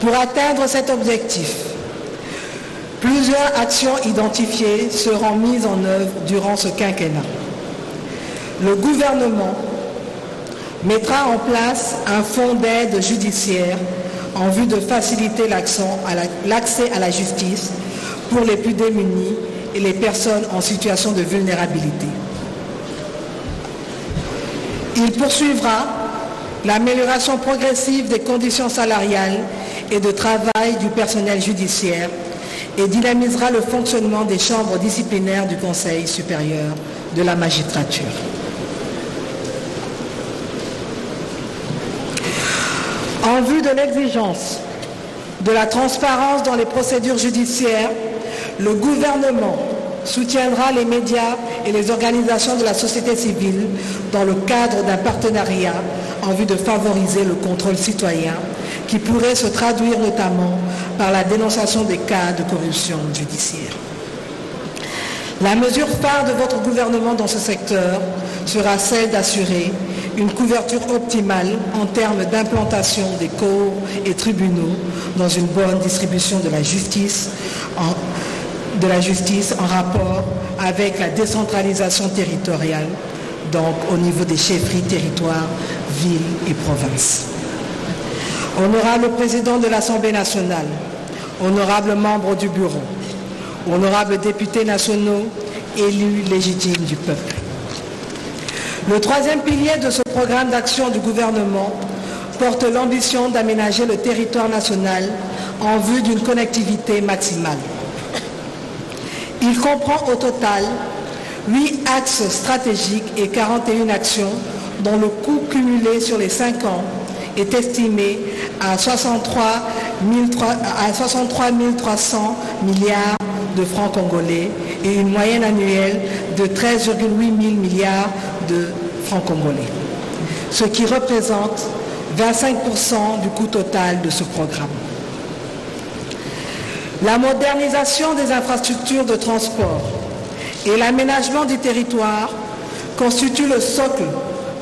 Speaker 2: Pour atteindre cet objectif, plusieurs actions identifiées seront mises en œuvre durant ce quinquennat. Le gouvernement mettra en place un fonds d'aide judiciaire en vue de faciliter l'accès à la justice pour les plus démunis et les personnes en situation de vulnérabilité. Il poursuivra l'amélioration progressive des conditions salariales et de travail du personnel judiciaire et dynamisera le fonctionnement des chambres disciplinaires du Conseil supérieur de la magistrature. En vue de l'exigence de la transparence dans les procédures judiciaires, le gouvernement soutiendra les médias et les organisations de la société civile dans le cadre d'un partenariat en vue de favoriser le contrôle citoyen qui pourrait se traduire notamment par la dénonciation des cas de corruption judiciaire. La mesure phare de votre gouvernement dans ce secteur sera celle d'assurer une couverture optimale en termes d'implantation des cours et tribunaux dans une bonne distribution de la justice en rapport avec la décentralisation territoriale, donc au niveau des chefferies, territoires, villes et provinces. Honorable président de l'Assemblée nationale, honorables membres du bureau, honorables députés nationaux, élus légitimes du peuple. Le troisième pilier de ce programme d'action du gouvernement porte l'ambition d'aménager le territoire national en vue d'une connectivité maximale. Il comprend au total 8 axes stratégiques et 41 actions dont le coût cumulé sur les 5 ans est estimé à 63 300 milliards de francs congolais et une moyenne annuelle de 13,8 milliards de francs congolais, ce qui représente 25% du coût total de ce programme. La modernisation des infrastructures de transport et l'aménagement du territoire constituent le socle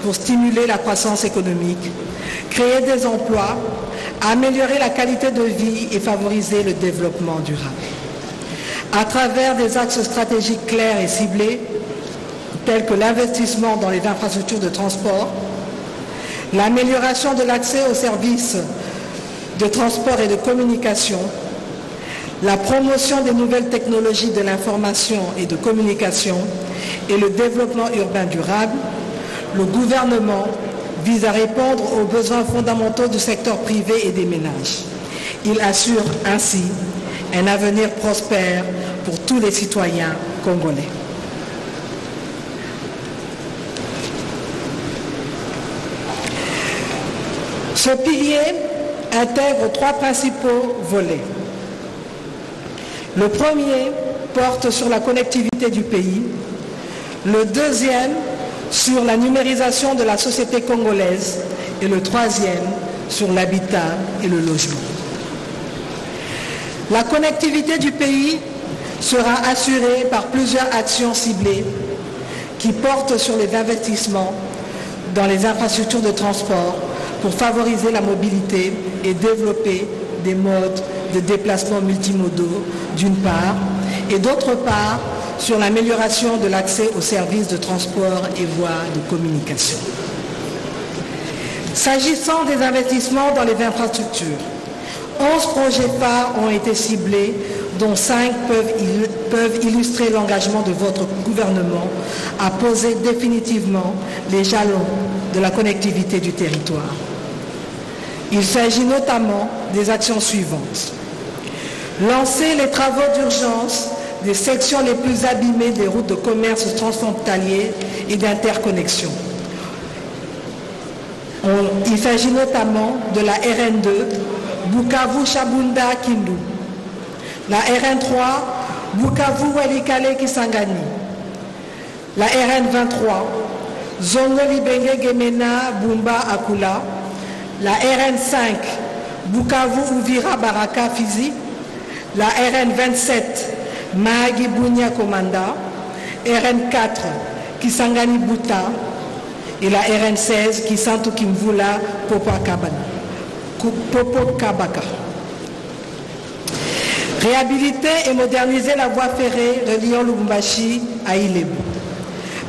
Speaker 2: pour stimuler la croissance économique, créer des emplois, améliorer la qualité de vie et favoriser le développement durable. À travers des axes stratégiques clairs et ciblés, tels que l'investissement dans les infrastructures de transport, l'amélioration de l'accès aux services de transport et de communication, la promotion des nouvelles technologies de l'information et de communication et le développement urbain durable, le gouvernement vise à répondre aux besoins fondamentaux du secteur privé et des ménages. Il assure ainsi un avenir prospère pour tous les citoyens congolais. Ce pilier intègre 3 principaux volets. Le premier porte sur la connectivité du pays, le deuxième sur la numérisation de la société congolaise et le troisième sur l'habitat et le logement. La connectivité du pays sera assurée par plusieurs actions ciblées qui portent sur les investissements dans les infrastructures de transport pour favoriser la mobilité et développer des modes de déplacement multimodaux d'une part, et d'autre part sur l'amélioration de l'accès aux services de transport et voies de communication. S'agissant des investissements dans les infrastructures, 11 projets phares ont été ciblés, dont 5 peuvent illustrer l'engagement de votre gouvernement à poser définitivement les jalons de la connectivité du territoire. Il s'agit notamment des actions suivantes. Lancer les travaux d'urgence des sections les plus abîmées des routes de commerce transfrontalier et d'interconnexion. Il s'agit notamment de la RN2, Bukavu-Chabunda-Kindu, la RN3, Bukavu-Walikale-Kisangani, la RN23, Zongo-Libenge-Gemena-Bumba-Akula, la RN5, Bukavu-Uvira-Baraka-Fizi, la RN27, Mahagi-Bunia-Komanda, RN4, Kisangani-Buta, et la RN16, Kisantu-Kimvula-Popokabaka. Réhabiliter et moderniser la voie ferrée reliant Lubumbashi à Ilebo.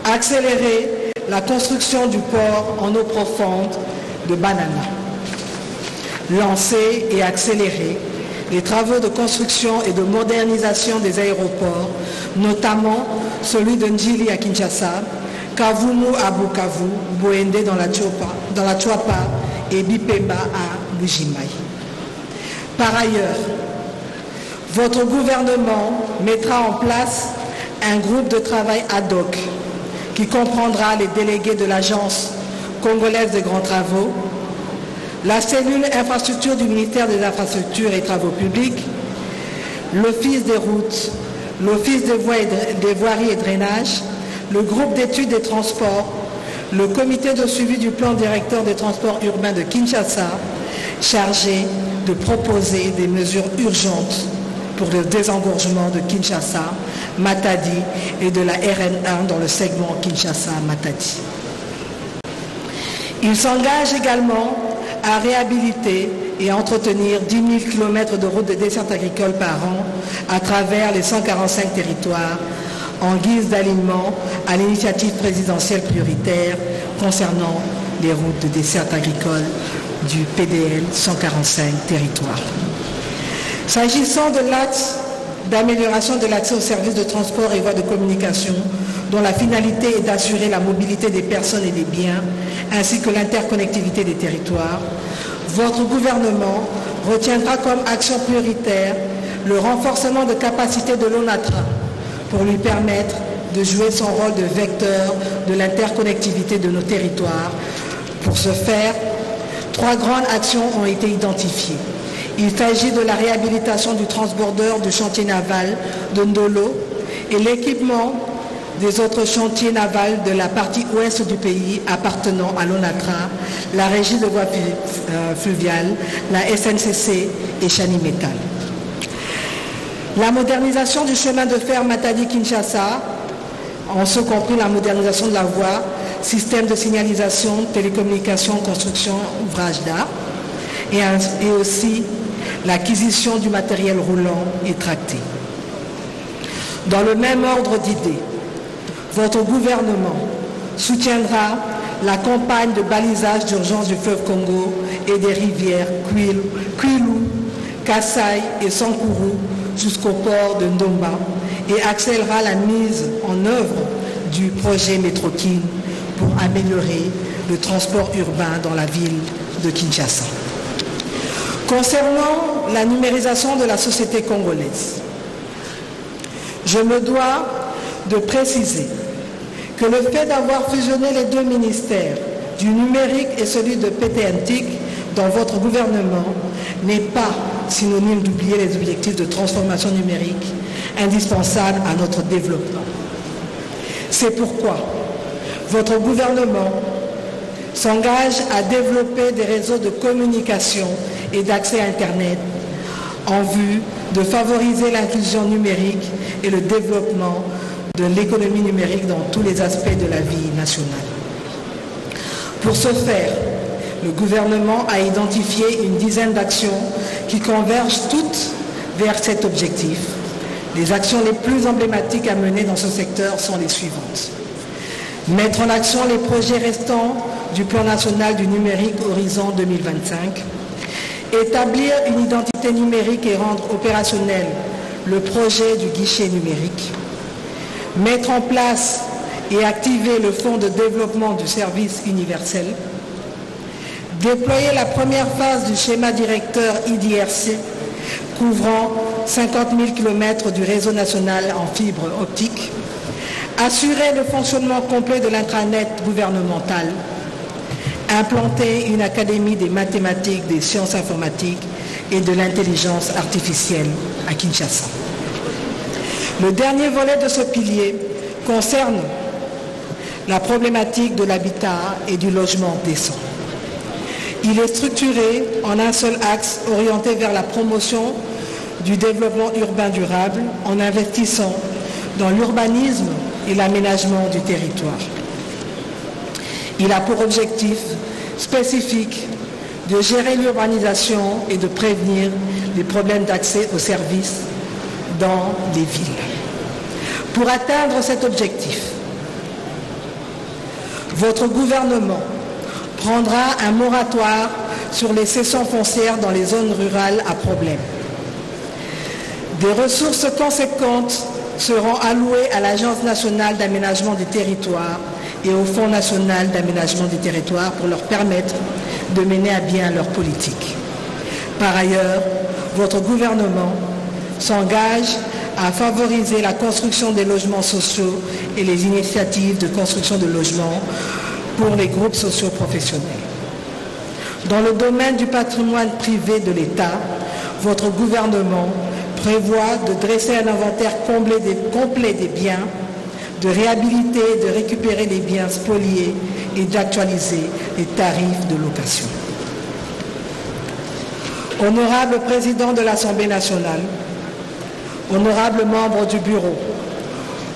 Speaker 2: Accélérer la construction du port en eau profonde de Banana. Lancer et accélérer les travaux de construction et de modernisation des aéroports, notamment celui de Njili à Kinshasa, Kavumu à Bukavu, Boende dans la Tchouapa et Bipemba à Bujimaï. Par ailleurs, votre gouvernement mettra en place un groupe de travail ad hoc qui comprendra les délégués de l'Agence congolaise des grands travaux, la cellule infrastructure du ministère des Infrastructures et Travaux publics, l'Office des routes, l'Office des voiries et drainages, le groupe d'études des transports, le comité de suivi du plan directeur des transports urbains de Kinshasa, chargé de proposer des mesures urgentes pour le désengorgement de Kinshasa, Matadi et de la RN1 dans le segment Kinshasa-Matadi. Il s'engage également à réhabiliter et entretenir 10 000 km de routes de desserte agricole par an à travers les 145 territoires en guise d'alignement à l'initiative présidentielle prioritaire concernant les routes de desserte agricole du PDL 145 territoires. S'agissant de l'axe d'amélioration de l'accès aux services de transport et voies de communication, dont la finalité est d'assurer la mobilité des personnes et des biens, ainsi que l'interconnectivité des territoires, votre gouvernement retiendra comme action prioritaire le renforcement de capacité de l'ONATRA pour lui permettre de jouer son rôle de vecteur de l'interconnectivité de nos territoires. Pour ce faire, 3 grandes actions ont été identifiées. Il s'agit de la réhabilitation du transbordeur du chantier naval de Ndolo et l'équipement des autres chantiers navals de la partie ouest du pays appartenant à l'ONATRA, la Régie de voies fluviales, la SNCC et Chani Metal. La modernisation du chemin de fer Matadi-Kinshasa, en ce compris la modernisation de la voie, système de signalisation, télécommunication, construction, ouvrage d'art, et aussi l'acquisition du matériel roulant et tracté. Dans le même ordre d'idées, votre gouvernement soutiendra la campagne de balisage d'urgence du fleuve Congo et des rivières Kwilu, Kassai et Sankuru jusqu'au port de Ndomba et accélérera la mise en œuvre du projet Métrokin pour améliorer le transport urbain dans la ville de Kinshasa. Concernant la numérisation de la société congolaise, je me dois de préciser que le fait d'avoir fusionné les 2 ministères, du numérique et celui de PTNTIC, dans votre gouvernement, n'est pas synonyme d'oublier les objectifs de transformation numérique indispensables à notre développement. C'est pourquoi votre gouvernement s'engage à développer des réseaux de communication et d'accès à Internet en vue de favoriser l'inclusion numérique et le développement de l'économie numérique dans tous les aspects de la vie nationale. Pour ce faire, le gouvernement a identifié une dizaine d'actions qui convergent toutes vers cet objectif. Les actions les plus emblématiques à mener dans ce secteur sont les suivantes. Mettre en action les projets restants du plan national du numérique Horizon 2025, établir une identité numérique et rendre opérationnel le projet du guichet numérique, mettre en place et activer le fonds de développement du service universel, déployer la première phase du schéma directeur IDRC couvrant 50 000 km du réseau national en fibre optique, assurer le fonctionnement complet de l'intranet gouvernemental, implanter une académie des mathématiques, des sciences informatiques et de l'intelligence artificielle à Kinshasa. Le dernier volet de ce pilier concerne la problématique de l'habitat et du logement décent. Il est structuré en un seul axe orienté vers la promotion du développement urbain durable en investissant dans l'urbanisme et l'aménagement du territoire. Il a pour objectif spécifique de gérer l'urbanisation et de prévenir les problèmes d'accès aux services dans les villes. Pour atteindre cet objectif, votre gouvernement prendra un moratoire sur les cessions foncières dans les zones rurales à problème. Des ressources conséquentes seront allouées à l'Agence nationale d'aménagement du territoire et au Fonds national d'aménagement du territoire pour leur permettre de mener à bien leur politique. Par ailleurs, votre gouvernement s'engage à favoriser la construction des logements sociaux et les initiatives de construction de logements pour les groupes sociaux professionnels. Dans le domaine du patrimoine privé de l'État, votre gouvernement prévoit de dresser un inventaire complet des biens, de réhabiliter et de récupérer les biens spoliés et d'actualiser les tarifs de location. Honorable Président de l'Assemblée nationale, honorables membres du Bureau,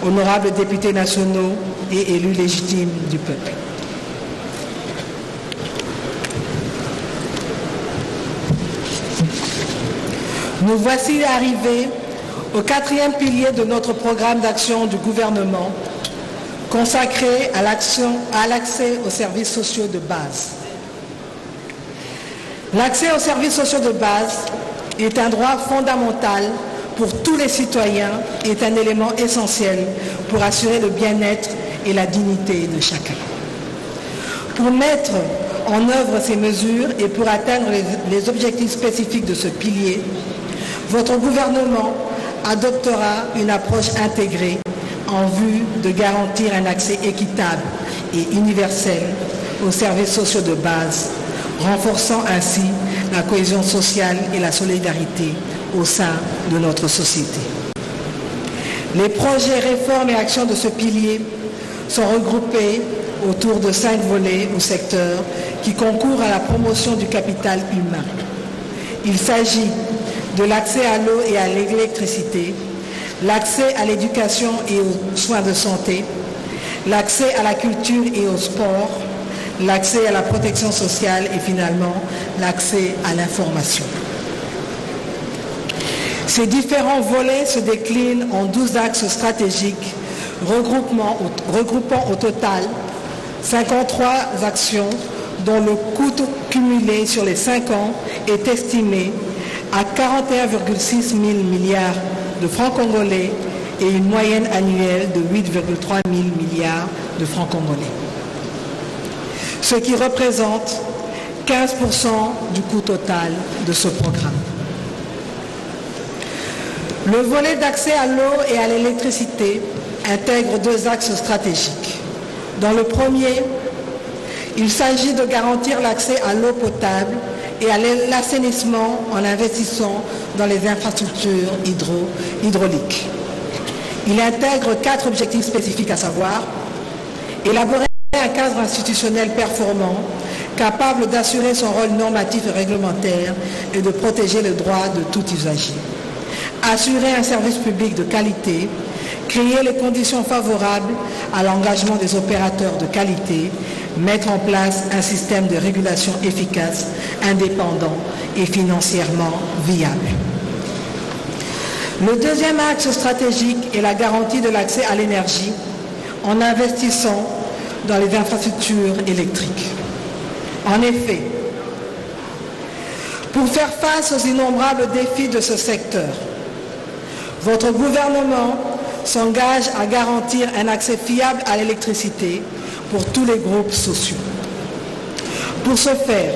Speaker 2: honorables députés nationaux et élus légitimes du peuple. Nous voici arrivés au 4e pilier de notre programme d'action du gouvernement consacré à l'accès aux services sociaux de base. L'accès aux services sociaux de base est un droit fondamental pour tous les citoyens et est un élément essentiel pour assurer le bien-être et la dignité de chacun. Pour mettre en œuvre ces mesures et pour atteindre les objectifs spécifiques de ce pilier, votre gouvernement adoptera une approche intégrée en vue de garantir un accès équitable et universel aux services sociaux de base, renforçant ainsi la cohésion sociale et la solidarité au sein de notre société. Les projets, réformes et actions de ce pilier sont regroupés autour de 5 volets ou secteurs qui concourent à la promotion du capital humain. Il s'agit de l'accès à l'eau et à l'électricité, l'accès à l'éducation et aux soins de santé, l'accès à la culture et au sport, l'accès à la protection sociale et finalement l'accès à l'information. Ces différents volets se déclinent en 12 axes stratégiques regroupant au total 53 actions dont le coût cumulé sur les 5 ans est estimé à 41,6 000 milliards de francs congolais et une moyenne annuelle de 8,3 000 milliards de francs congolais. Ce qui représente 15% du coût total de ce programme. Le volet d'accès à l'eau et à l'électricité intègre 2 axes stratégiques. Dans le premier, il s'agit de garantir l'accès à l'eau potable et à l'assainissement en investissant dans les infrastructures hydrauliques. Il intègre 4 objectifs spécifiques, à savoir élaborer un cadre institutionnel performant, capable d'assurer son rôle normatif et réglementaire et de protéger le droit de tout usager. Assurer un service public de qualité, créer les conditions favorables à l'engagement des opérateurs de qualité, mettre en place un système de régulation efficace, indépendant et financièrement viable. Le deuxième axe stratégique est la garantie de l'accès à l'énergie en investissant dans les infrastructures électriques. En effet, pour faire face aux innombrables défis de ce secteur, votre gouvernement s'engage à garantir un accès fiable à l'électricité pour tous les groupes sociaux. Pour ce faire,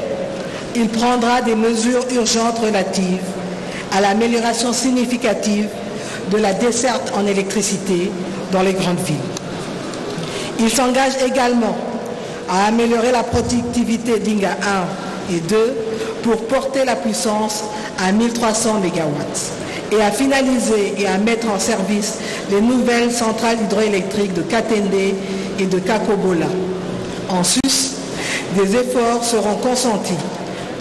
Speaker 2: il prendra des mesures urgentes relatives à l'amélioration significative de la desserte en électricité dans les grandes villes. Il s'engage également à améliorer la productivité d'Inga 1 et 2 pour porter la puissance à 1300 MW et à finaliser et à mettre en service les nouvelles centrales hydroélectriques de Katende et de Kakobola. En sus, des efforts seront consentis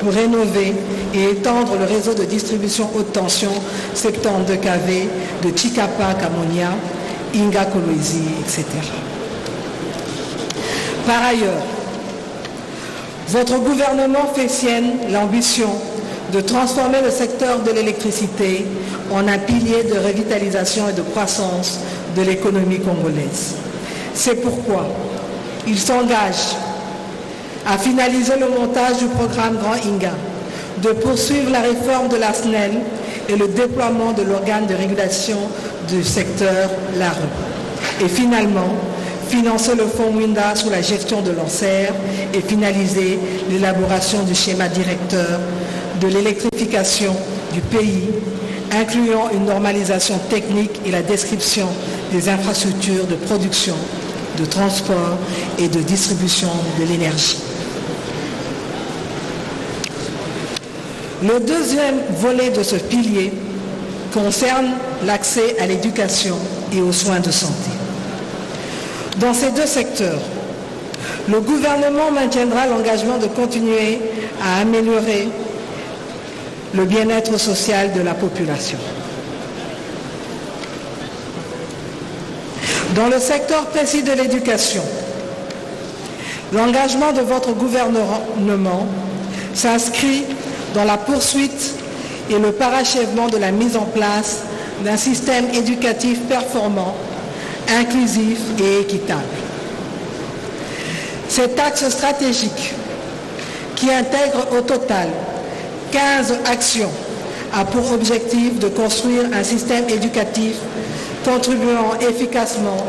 Speaker 2: pour rénover et étendre le réseau de distribution haute tension 72 kV de Chikapa, Kamonia, Inga Kolwezi, etc. Par ailleurs, votre gouvernement fait sienne l'ambition de transformer le secteur de l'électricité en un pilier de revitalisation et de croissance de l'économie congolaise. C'est pourquoi il s'engage à finaliser le montage du programme Grand Inga, de poursuivre la réforme de la SNEL et le déploiement de l'organe de régulation du secteur, l'ARE. Et finalement, financer le fonds Winda sous la gestion de l'ANSER et finaliser l'élaboration du schéma directeur de l'électrification du pays, incluant une normalisation technique et la description des infrastructures de production, de transport et de distribution de l'énergie. Le deuxième volet de ce pilier concerne l'accès à l'éducation et aux soins de santé. Dans ces deux secteurs, le gouvernement maintiendra l'engagement de continuer à améliorer le bien-être social de la population. Dans le secteur précis de l'éducation, l'engagement de votre gouvernement s'inscrit dans la poursuite et le parachèvement de la mise en place d'un système éducatif performant, inclusif et équitable. Cet axe stratégique, qui intègre au total 15 actions, a pour objectif de construire un système éducatif contribuant efficacement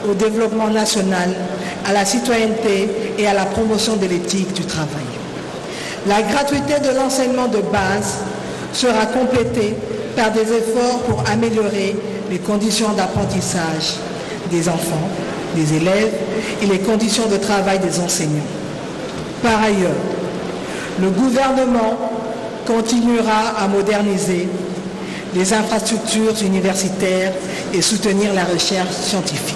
Speaker 2: au développement national, à la citoyenneté et à la promotion de l'éthique du travail. La gratuité de l'enseignement de base sera complétée par des efforts pour améliorer les conditions d'apprentissage des enfants, des élèves et les conditions de travail des enseignants. Par ailleurs, le gouvernement continuera à moderniser les infrastructures universitaires et soutenir la recherche scientifique.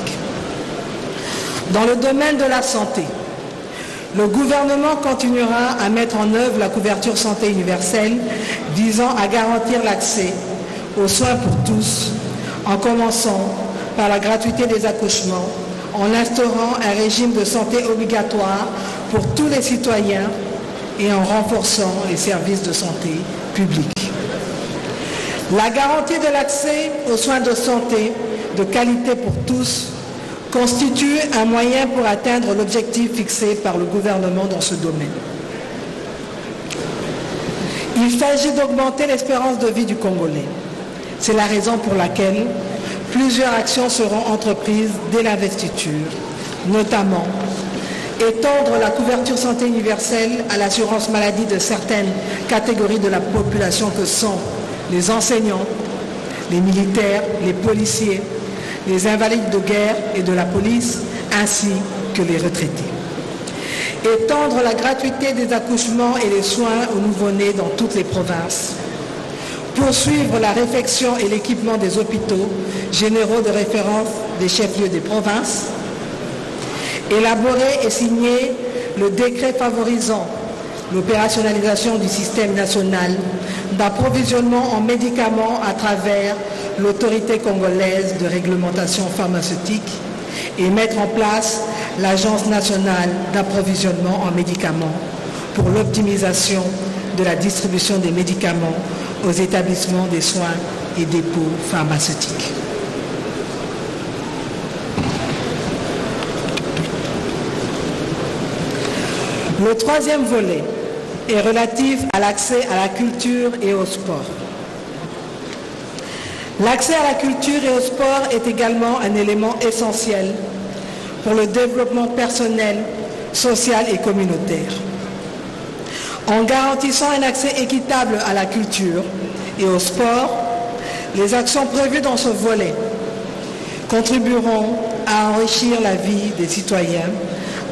Speaker 2: Dans le domaine de la santé, le gouvernement continuera à mettre en œuvre la couverture santé universelle visant à garantir l'accès aux soins pour tous, en commençant par la gratuité des accouchements, en instaurant un régime de santé obligatoire pour tous les citoyens et en renforçant les services de santé publics. La garantie de l'accès aux soins de santé de qualité pour tous constitue un moyen pour atteindre l'objectif fixé par le gouvernement dans ce domaine. Il s'agit d'augmenter l'espérance de vie du Congolais. C'est la raison pour laquelle plusieurs actions seront entreprises dès l'investiture, notamment étendre la couverture santé universelle à l'assurance maladie de certaines catégories de la population que sont les enseignants, les militaires, les policiers, les invalides de guerre et de la police, ainsi que les retraités. Étendre la gratuité des accouchements et les soins aux nouveau-nés dans toutes les provinces. Poursuivre la réfection et l'équipement des hôpitaux généraux de référence des chefs-lieux des provinces. Élaborer et signer le décret favorisant l'opérationnalisation du système national d'approvisionnement en médicaments à travers l'autorité congolaise de réglementation pharmaceutique et mettre en place l'Agence nationale d'approvisionnement en médicaments pour l'optimisation de la distribution des médicaments aux établissements des soins et dépôts pharmaceutiques. Le troisième volet est relatif à l'accès à la culture et au sport. L'accès à la culture et au sport est également un élément essentiel pour le développement personnel, social et communautaire. En garantissant un accès équitable à la culture et au sport, les actions prévues dans ce volet contribueront à enrichir la vie des citoyens,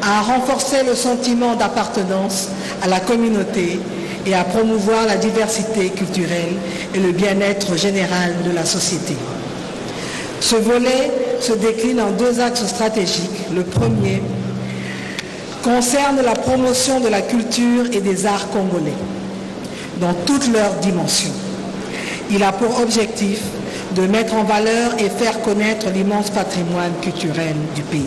Speaker 2: à renforcer le sentiment d'appartenance à la communauté et à promouvoir la diversité culturelle et le bien-être général de la société. Ce volet se décline en deux axes stratégiques. Le premier concerne la promotion de la culture et des arts congolais dans toutes leurs dimensions. Il a pour objectif de mettre en valeur et faire connaître l'immense patrimoine culturel du pays.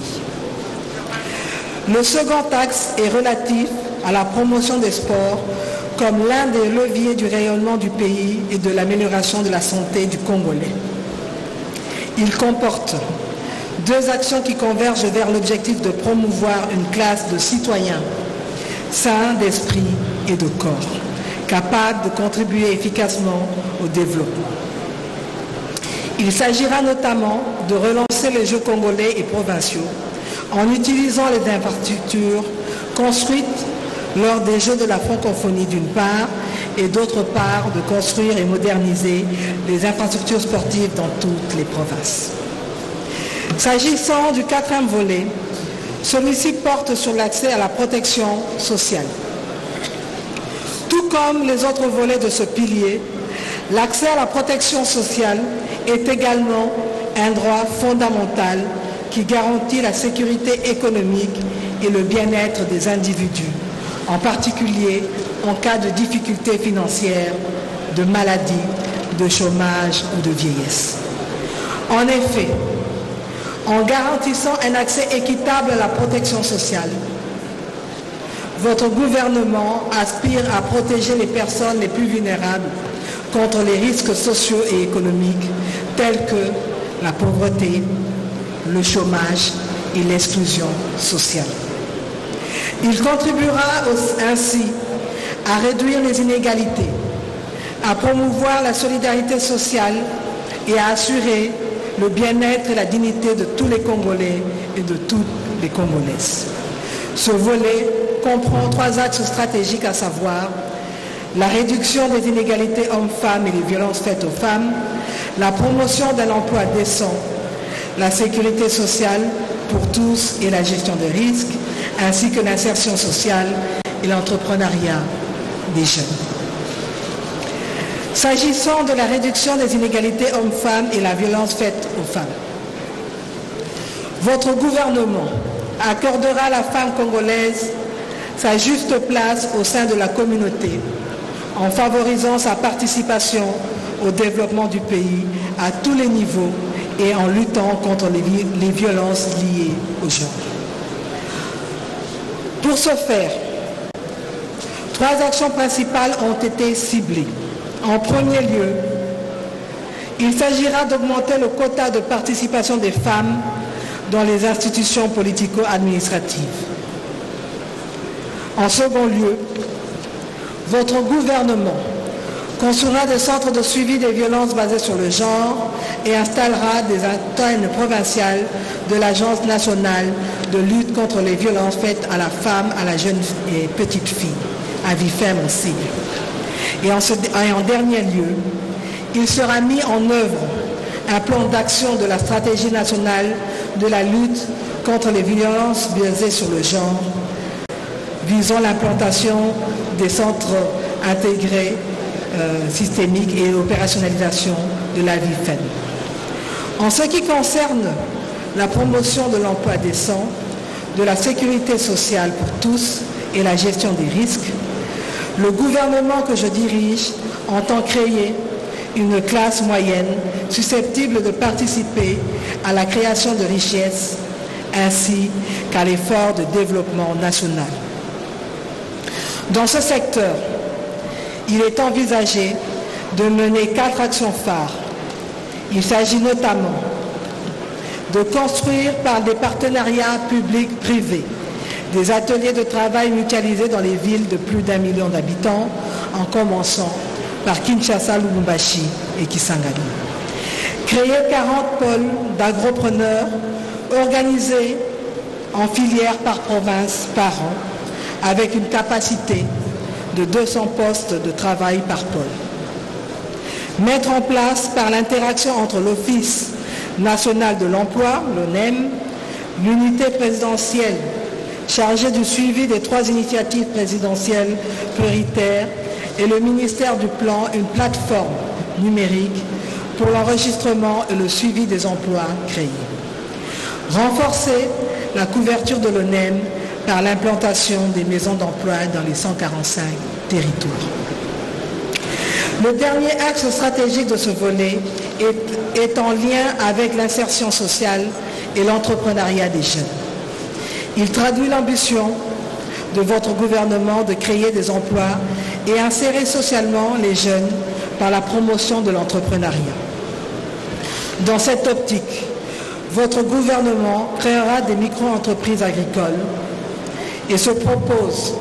Speaker 2: Le second axe est relatif à la promotion des sports comme l'un des leviers du rayonnement du pays et de l'amélioration de la santé du Congolais. Il comporte deux actions qui convergent vers l'objectif de promouvoir une classe de citoyens sains d'esprit et de corps, capables de contribuer efficacement au développement. Il s'agira notamment de relancer les Jeux congolais et provinciaux en utilisant les infrastructures construites lors des Jeux de la francophonie d'une part et d'autre part de construire et moderniser les infrastructures sportives dans toutes les provinces. S'agissant du quatrième volet, celui-ci porte sur l'accès à la protection sociale. Tout comme les autres volets de ce pilier, l'accès à la protection sociale est également un droit fondamental qui garantit la sécurité économique et le bien-être des individus, en particulier en cas de difficultés financières, de maladie, de chômage ou de vieillesse. En effet, en garantissant un accès équitable à la protection sociale, votre gouvernement aspire à protéger les personnes les plus vulnérables contre les risques sociaux et économiques tels que la pauvreté, le chômage et l'exclusion sociale. Il contribuera ainsi à réduire les inégalités, à promouvoir la solidarité sociale et à assurer le bien-être et la dignité de tous les Congolais et de toutes les Congolaises. Ce volet comprend trois axes stratégiques, à savoir la réduction des inégalités hommes-femmes et les violences faites aux femmes, la promotion d'un emploi décent, la sécurité sociale pour tous et la gestion des risques, ainsi que l'insertion sociale et l'entrepreneuriat des jeunes. S'agissant de la réduction des inégalités hommes-femmes et la violence faite aux femmes, votre gouvernement accordera à la femme congolaise sa juste place au sein de la communauté en favorisant sa participation au développement du pays à tous les niveaux et en luttant contre les violences liées au genre. Pour ce faire, trois actions principales ont été ciblées. En premier lieu, il s'agira d'augmenter le quota de participation des femmes dans les institutions politico-administratives. En second lieu, votre gouvernement construira des centres de suivi des violences basées sur le genre et installera des antennes provinciales de l'Agence nationale de lutte contre les violences faites à la femme, à la jeune et petite fille, à Vifem en cible. Et en dernier lieu, il sera mis en œuvre un plan d'action de la stratégie nationale de la lutte contre les violences basées sur le genre, visant l'implantation des centres intégrés systémiques et l'opérationnalisation de la Vifem. En ce qui concerne la promotion de l'emploi décent, de la sécurité sociale pour tous et la gestion des risques, le gouvernement que je dirige entend créer une classe moyenne susceptible de participer à la création de richesses ainsi qu'à l'effort de développement national. Dans ce secteur, il est envisagé de mener 4 actions phares. Il s'agit notamment de construire par des partenariats publics-privés des ateliers de travail mutualisés dans les villes de plus d'1 million d'habitants, en commençant par Kinshasa, Lubumbashi et Kisangani. Créer 40 pôles d'agropreneurs organisés en filières par province par an, avec une capacité de 200 postes de travail par pôle. Mettre en place par l'interaction entre l'Office national de l'emploi, l'ONEM, l'unité présidentielle chargée du suivi des 3 initiatives présidentielles prioritaires et le ministère du Plan, une plateforme numérique pour l'enregistrement et le suivi des emplois créés. Renforcer la couverture de l'ONEM par l'implantation des maisons d'emploi dans les 145 territoires. Le dernier axe stratégique de ce volet est en lien avec l'insertion sociale et l'entrepreneuriat des jeunes. Il traduit l'ambition de votre gouvernement de créer des emplois et insérer socialement les jeunes par la promotion de l'entrepreneuriat. Dans cette optique, votre gouvernement créera des micro-entreprises agricoles et se propose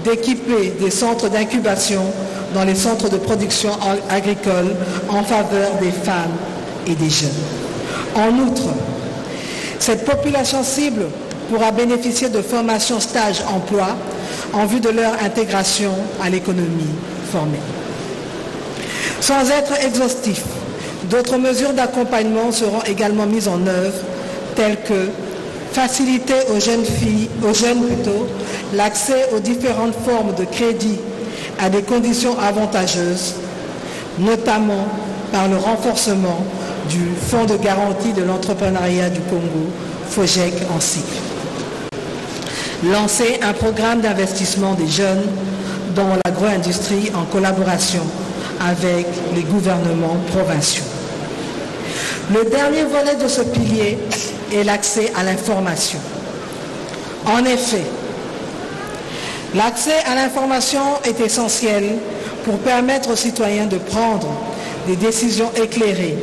Speaker 2: d'équiper des centres d'incubation dans les centres de production agricole en faveur des femmes et des jeunes. En outre, cette population cible pourra bénéficier de formations stage-emploi en vue de leur intégration à l'économie formelle. Sans être exhaustif, d'autres mesures d'accompagnement seront également mises en œuvre, telles que faciliter aux jeunes l'accès aux différentes formes de crédit à des conditions avantageuses, notamment par le renforcement du Fonds de garantie de l'entrepreneuriat du Congo, FOGEC en cycle. Lancer un programme d'investissement des jeunes dans l'agro-industrie en collaboration avec les gouvernements provinciaux. Le dernier volet de ce pilier est l'accès à l'information. En effet, l'accès à l'information est essentiel pour permettre aux citoyens de prendre des décisions éclairées,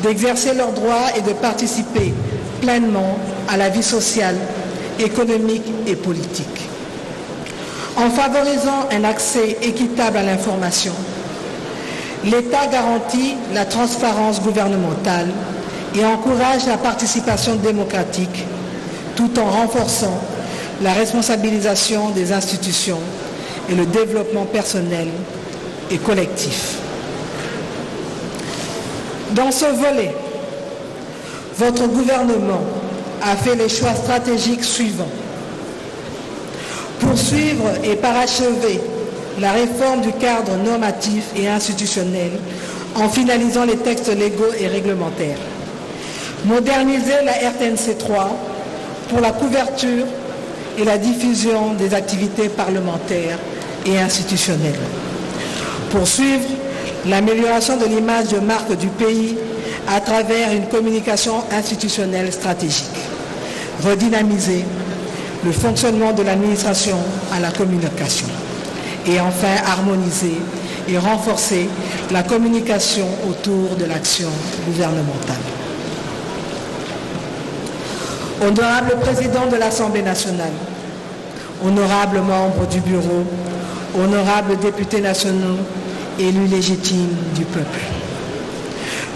Speaker 2: d'exercer leurs droits et de participer pleinement à la vie sociale, économique et politique. En favorisant un accès équitable à l'information, l'État garantit la transparence gouvernementale et encourage la participation démocratique tout en renforçant la responsabilisation des institutions et le développement personnel et collectif. Dans ce volet, votre gouvernement a fait les choix stratégiques suivants. Poursuivre et parachever la réforme du cadre normatif et institutionnel en finalisant les textes légaux et réglementaires. Moderniser la RTNC 3 pour la couverture et la diffusion des activités parlementaires et institutionnelles. Poursuivre l'amélioration de l'image de marque du pays à travers une communication institutionnelle stratégique. Redynamiser le fonctionnement de l'administration à la communication. Et enfin, harmoniser et renforcer la communication autour de l'action gouvernementale. Honorable Président de l'Assemblée nationale, honorables membres du Bureau, honorables députés nationaux, élus légitimes du peuple.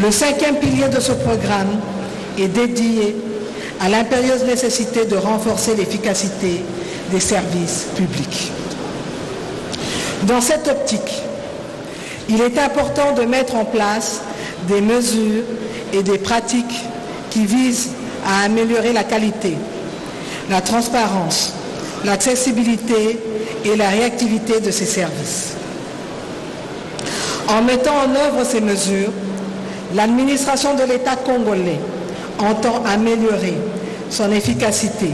Speaker 2: Le 5e pilier de ce programme est dédié à l'impérieuse nécessité de renforcer l'efficacité des services publics. Dans cette optique, il est important de mettre en place des mesures et des pratiques qui visent à améliorer la qualité, la transparence, l'accessibilité et la réactivité de ces services. En mettant en œuvre ces mesures, l'administration de l'État congolais entend améliorer son efficacité,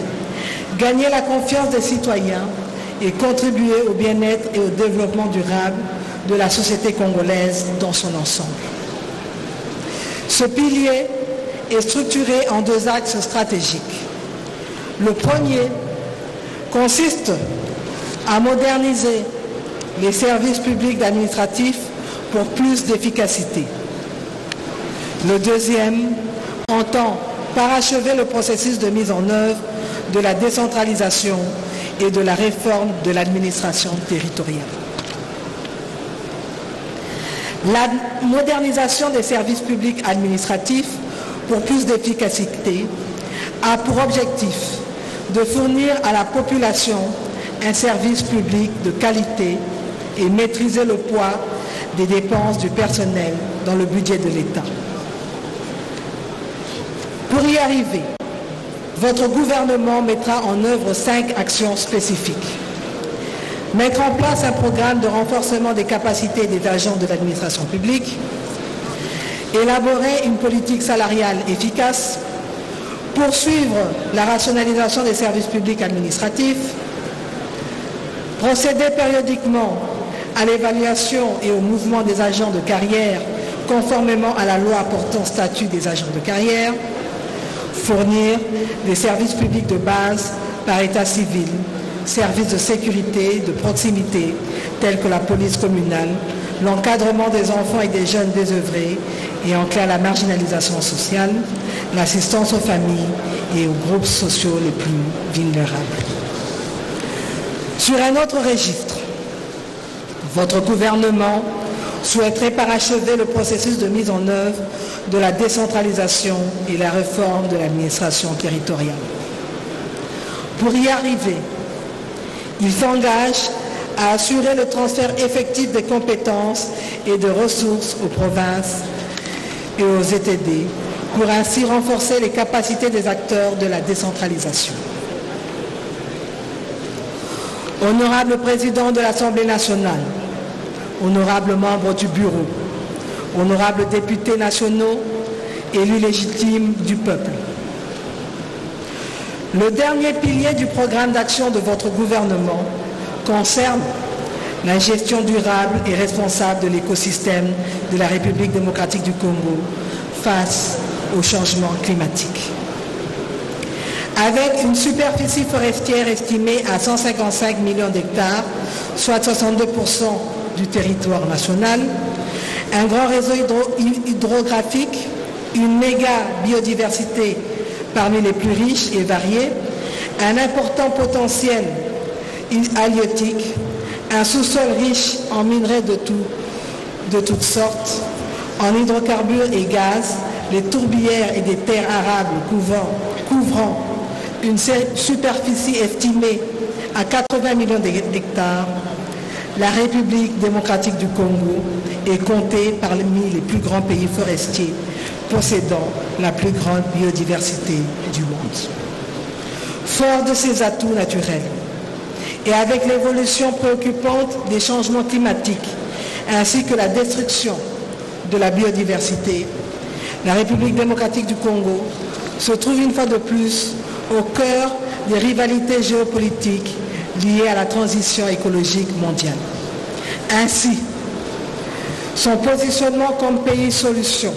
Speaker 2: gagner la confiance des citoyens et contribuer au bien-être et au développement durable de la société congolaise dans son ensemble. Ce pilier est structuré en 2 axes stratégiques. Le premier consiste à moderniser les services publics administratifs pour plus d'efficacité. Le deuxième entend parachever le processus de mise en œuvre de la décentralisation et de la réforme de l'administration territoriale. La modernisation des services publics administratifs pour plus d'efficacité a pour objectif de fournir à la population un service public de qualité et maîtriser le poids des dépenses du personnel dans le budget de l'État. Pour y arriver, votre gouvernement mettra en œuvre 5 actions spécifiques. Mettre en place un programme de renforcement des capacités des agents de l'administration publique, élaborer une politique salariale efficace, poursuivre la rationalisation des services publics administratifs, procéder périodiquement à l'évaluation et au mouvement des agents de carrière conformément à la loi portant statut des agents de carrière, fournir des services publics de base par état civil, services de sécurité, de proximité, tels que la police communale, l'encadrement des enfants et des jeunes désœuvrés et en clair la marginalisation sociale, l'assistance aux familles et aux groupes sociaux les plus vulnérables. Sur un autre registre, votre gouvernement souhaiterait parachever le processus de mise en œuvre de la décentralisation et la réforme de l'administration territoriale. Pour y arriver, il s'engage à assurer le transfert effectif des compétences et de ressources aux provinces et aux ETD pour ainsi renforcer les capacités des acteurs de la décentralisation. Honorable Président de l'Assemblée nationale, honorables membres du bureau, honorables députés nationaux, élus légitimes du peuple. Le dernier pilier du programme d'action de votre gouvernement concerne la gestion durable et responsable de l'écosystème de la République démocratique du Congo face au changement climatique. Avec une superficie forestière estimée à 155 millions d'hectares, soit 62% du territoire national, un grand réseau hydrographique, une méga biodiversité parmi les plus riches et variées, un important potentiel halieutique, un sous-sol riche en minerais de toutes sortes, en hydrocarbures et gaz, les tourbières et des terres arables couvrant une superficie estimée à 80 millions d'hectares, la République démocratique du Congo est comptée parmi les plus grands pays forestiers possédant la plus grande biodiversité du monde. Fort de ses atouts naturels et avec l'évolution préoccupante des changements climatiques ainsi que la destruction de la biodiversité, la République démocratique du Congo se trouve une fois de plus au cœur des rivalités géopolitiques liées à la transition écologique mondiale. Ainsi, son positionnement comme pays solution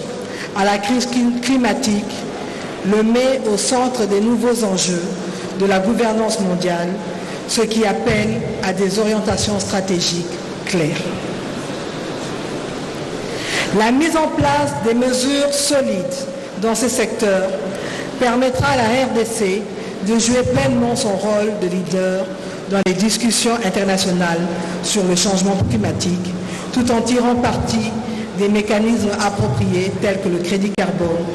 Speaker 2: à la crise climatique le met au centre des nouveaux enjeux de la gouvernance mondiale, ce qui appelle à des orientations stratégiques claires. La mise en place des mesures solides dans ces secteurs permettra à la RDC de jouer pleinement son rôle de leader dans les discussions internationales sur le changement climatique, tout en tirant parti des mécanismes appropriés tels que le crédit carbone,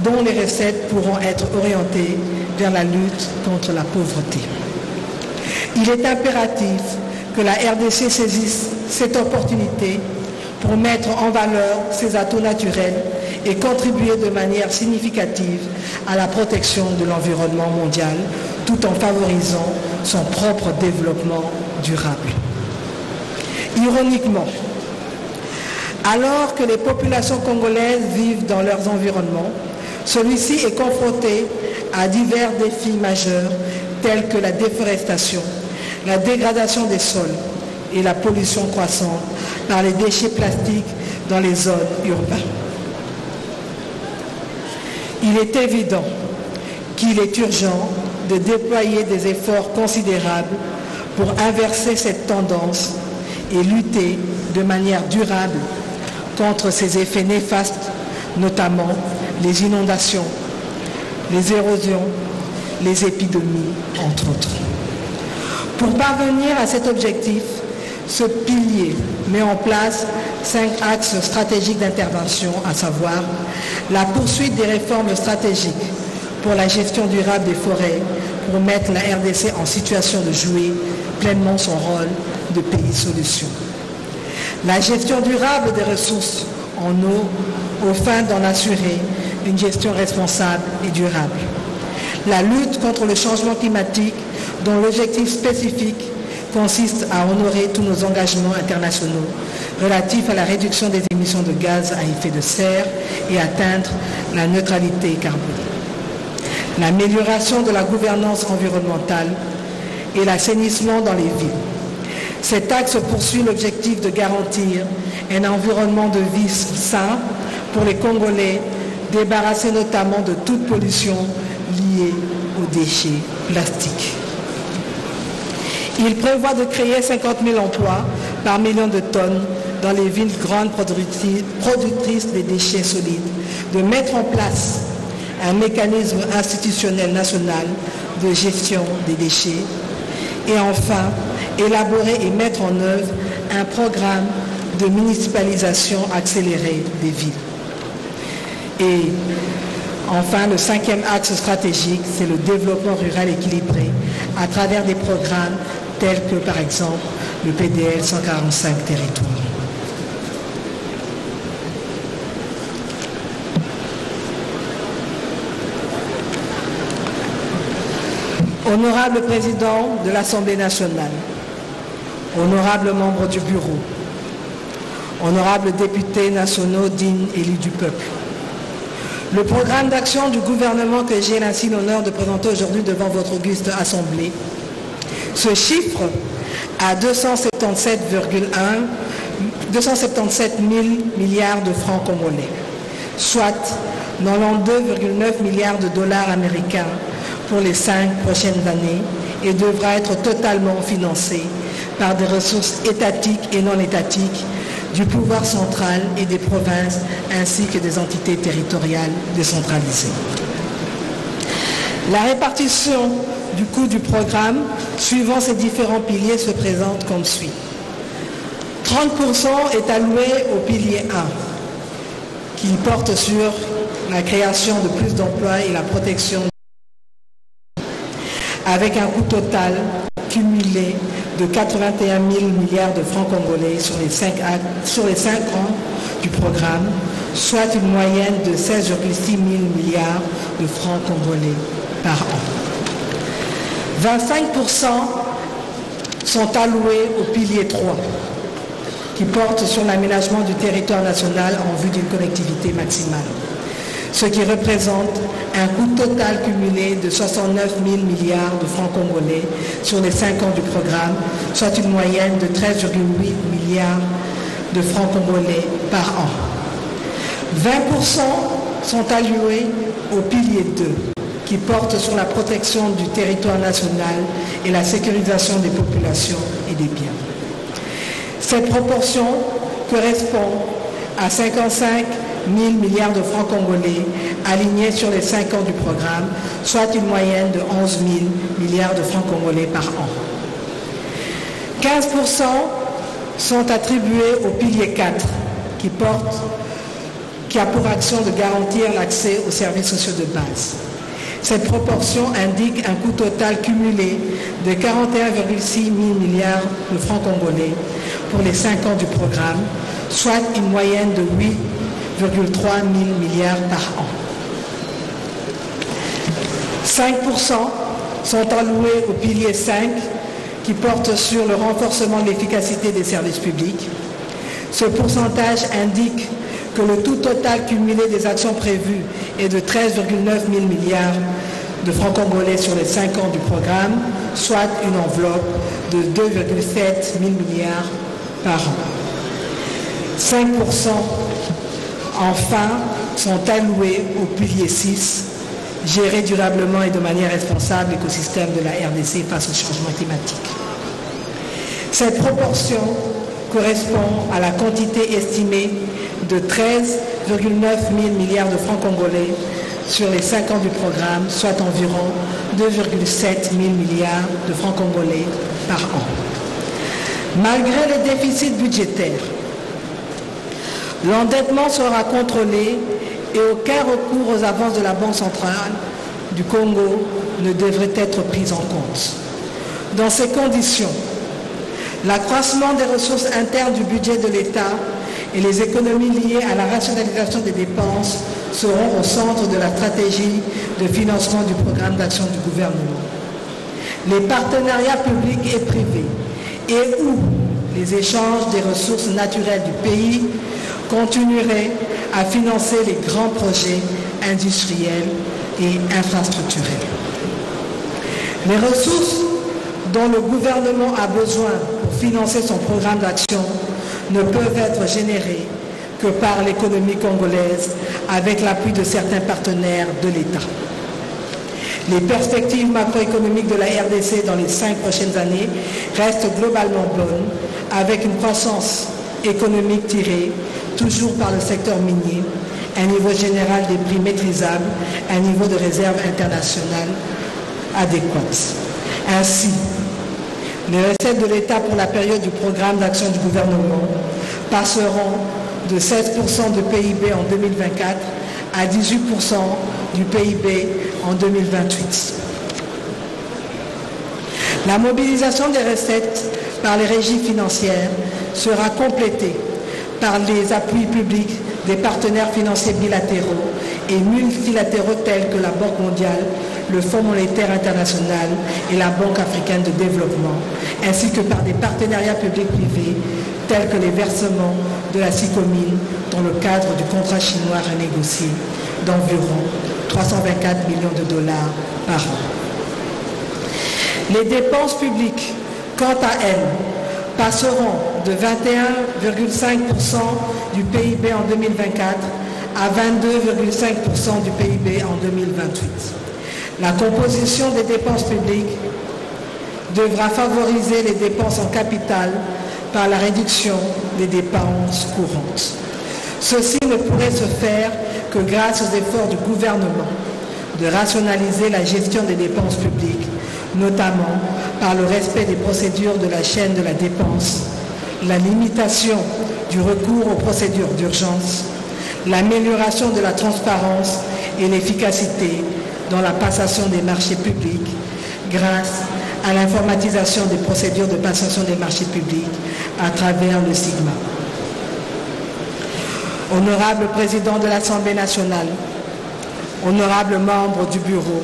Speaker 2: dont les recettes pourront être orientées vers la lutte contre la pauvreté. Il est impératif que la RDC saisisse cette opportunité pour mettre en valeur ses atouts naturels et contribuer de manière significative à la protection de l'environnement mondial, tout en favorisant son propre développement durable. Ironiquement, alors que les populations congolaises vivent dans leurs environnements, celui-ci est confronté à divers défis majeurs tels que la déforestation, la dégradation des sols et la pollution croissante par les déchets plastiques dans les zones urbaines. Il est évident qu'il est urgent de déployer des efforts considérables pour inverser cette tendance et lutter de manière durable contre ces effets néfastes, notamment les inondations, les érosions, les épidémies, entre autres. Pour parvenir à cet objectif, ce pilier met en place 5 axes stratégiques d'intervention, à savoir la poursuite des réformes stratégiques pour la gestion durable des forêts, pour mettre la RDC en situation de jouer pleinement son rôle de pays solution. La gestion durable des ressources en eau, aux fins d'en assurer une gestion responsable et durable. La lutte contre le changement climatique, dont l'objectif spécifique consiste à honorer tous nos engagements internationaux relatifs à la réduction des émissions de gaz à effet de serre et atteindre la neutralité carbone. L'amélioration de la gouvernance environnementale et l'assainissement dans les villes. Cet axe poursuit l'objectif de garantir un environnement de vie sain pour les Congolais, débarrassés notamment de toute pollution liée aux déchets plastiques. Il prévoit de créer 50 000 emplois par million de tonnes dans les villes grandes productrices des déchets solides, de mettre en place un mécanisme institutionnel national de gestion des déchets et enfin élaborer et mettre en œuvre un programme de municipalisation accélérée des villes. Et enfin, le 5e axe stratégique, c'est le développement rural équilibré à travers des programmes tels que, par exemple, le PDL 145 territoires. Honorable Président de l'Assemblée nationale, honorables membres du Bureau, honorables députés nationaux dignes élus du peuple, le programme d'action du gouvernement que j'ai ainsi l'honneur de présenter aujourd'hui devant votre auguste Assemblée se chiffre à 277 000 milliards de francs congolais, soit 92,9 milliards de dollars américains pour les 5 prochaines années et devra être totalement financé par des ressources étatiques et non étatiques du pouvoir central et des provinces ainsi que des entités territoriales décentralisées. La répartition du coût du programme suivant ces différents piliers se présente comme suit. 30% est alloué au pilier 1 qui porte sur la création de plus d'emplois et la protection avec un coût total cumulé de 81 000 milliards de francs congolais sur les 5 ans du programme, soit une moyenne de 16,6 000 milliards de francs congolais par an. 25% sont alloués au pilier 3, qui porte sur l'aménagement du territoire national en vue d'une connectivité maximale, ce qui représente un coût total cumulé de 69 000 milliards de francs congolais sur les 5 ans du programme, soit une moyenne de 13,8 milliards de francs congolais par an. 20% sont alloués au pilier 2, qui porte sur la protection du territoire national et la sécurisation des populations et des biens. Cette proportion correspond à 55 000 milliards de francs congolais alignés sur les 5 ans du programme, soit une moyenne de 11 000 milliards de francs congolais par an. 15% sont attribués au pilier 4, qui a pour action de garantir l'accès aux services sociaux de base. Cette proportion indique un coût total cumulé de 41,6 000 milliards de francs congolais pour les 5 ans du programme, soit une moyenne de 8,3 000 milliards par an. 5% sont alloués au pilier 5 qui porte sur le renforcement de l'efficacité des services publics. Ce pourcentage indique que le tout total cumulé des actions prévues est de 13,9 000 milliards de francs congolais sur les 5 ans du programme, soit une enveloppe de 2,7 000 milliards par an. 5% enfin sont alloués au pilier 6, gérer durablement et de manière responsable l'écosystème de la RDC face au changement climatique. Cette proportion correspond à la quantité estimée de 13 000 milliards de francs congolais sur les 5 ans du programme, soit environ 2,7 000 milliards de francs congolais par an. Malgré les déficits budgétaires, l'endettement sera contrôlé et aucun recours aux avances de la Banque centrale du Congo ne devrait être pris en compte. Dans ces conditions, l'accroissement des ressources internes du budget de l'État et les économies liées à la rationalisation des dépenses seront au centre de la stratégie de financement du programme d'action du gouvernement. Les partenariats publics et privés et ou les échanges des ressources naturelles du pays continueraient à financer les grands projets industriels et infrastructurels. Les ressources dont le gouvernement a besoin pour financer son programme d'action ne peuvent être générées que par l'économie congolaise avec l'appui de certains partenaires de l'État. Les perspectives macroéconomiques de la RDC dans les 5 prochaines années restent globalement bonnes, avec une croissance économique tirée toujours par le secteur minier, un niveau général des prix maîtrisable, un niveau de réserve internationale adéquat. Ainsi, les recettes de l'État pour la période du programme d'action du gouvernement passeront de 16% de PIB en 2024 à 18% du PIB en 2028. La mobilisation des recettes par les régies financières sera complétée par les appuis publics des partenaires financiers bilatéraux et multilatéraux tels que la Banque mondiale, le Fonds monétaire international et la Banque africaine de développement, ainsi que par des partenariats publics-privés tels que les versements de la SICOMIN dans le cadre du contrat chinois renégocié d'environ 324 millions de dollars par an. Les dépenses publiques, quant à elles, passeront de 21,5% du PIB en 2024 à 22,5% du PIB en 2028. La composition des dépenses publiques devra favoriser les dépenses en capital par la réduction des dépenses courantes. Ceci ne pourrait se faire que grâce aux efforts du gouvernement de rationaliser la gestion des dépenses publiques, notamment par le respect des procédures de la chaîne de la dépense, la limitation du recours aux procédures d'urgence, l'amélioration de la transparence et l'efficacité dans la passation des marchés publics grâce à l'informatisation des procédures de passation des marchés publics à travers le SIGMA. Honorable Président de l'Assemblée nationale, honorables membres du Bureau,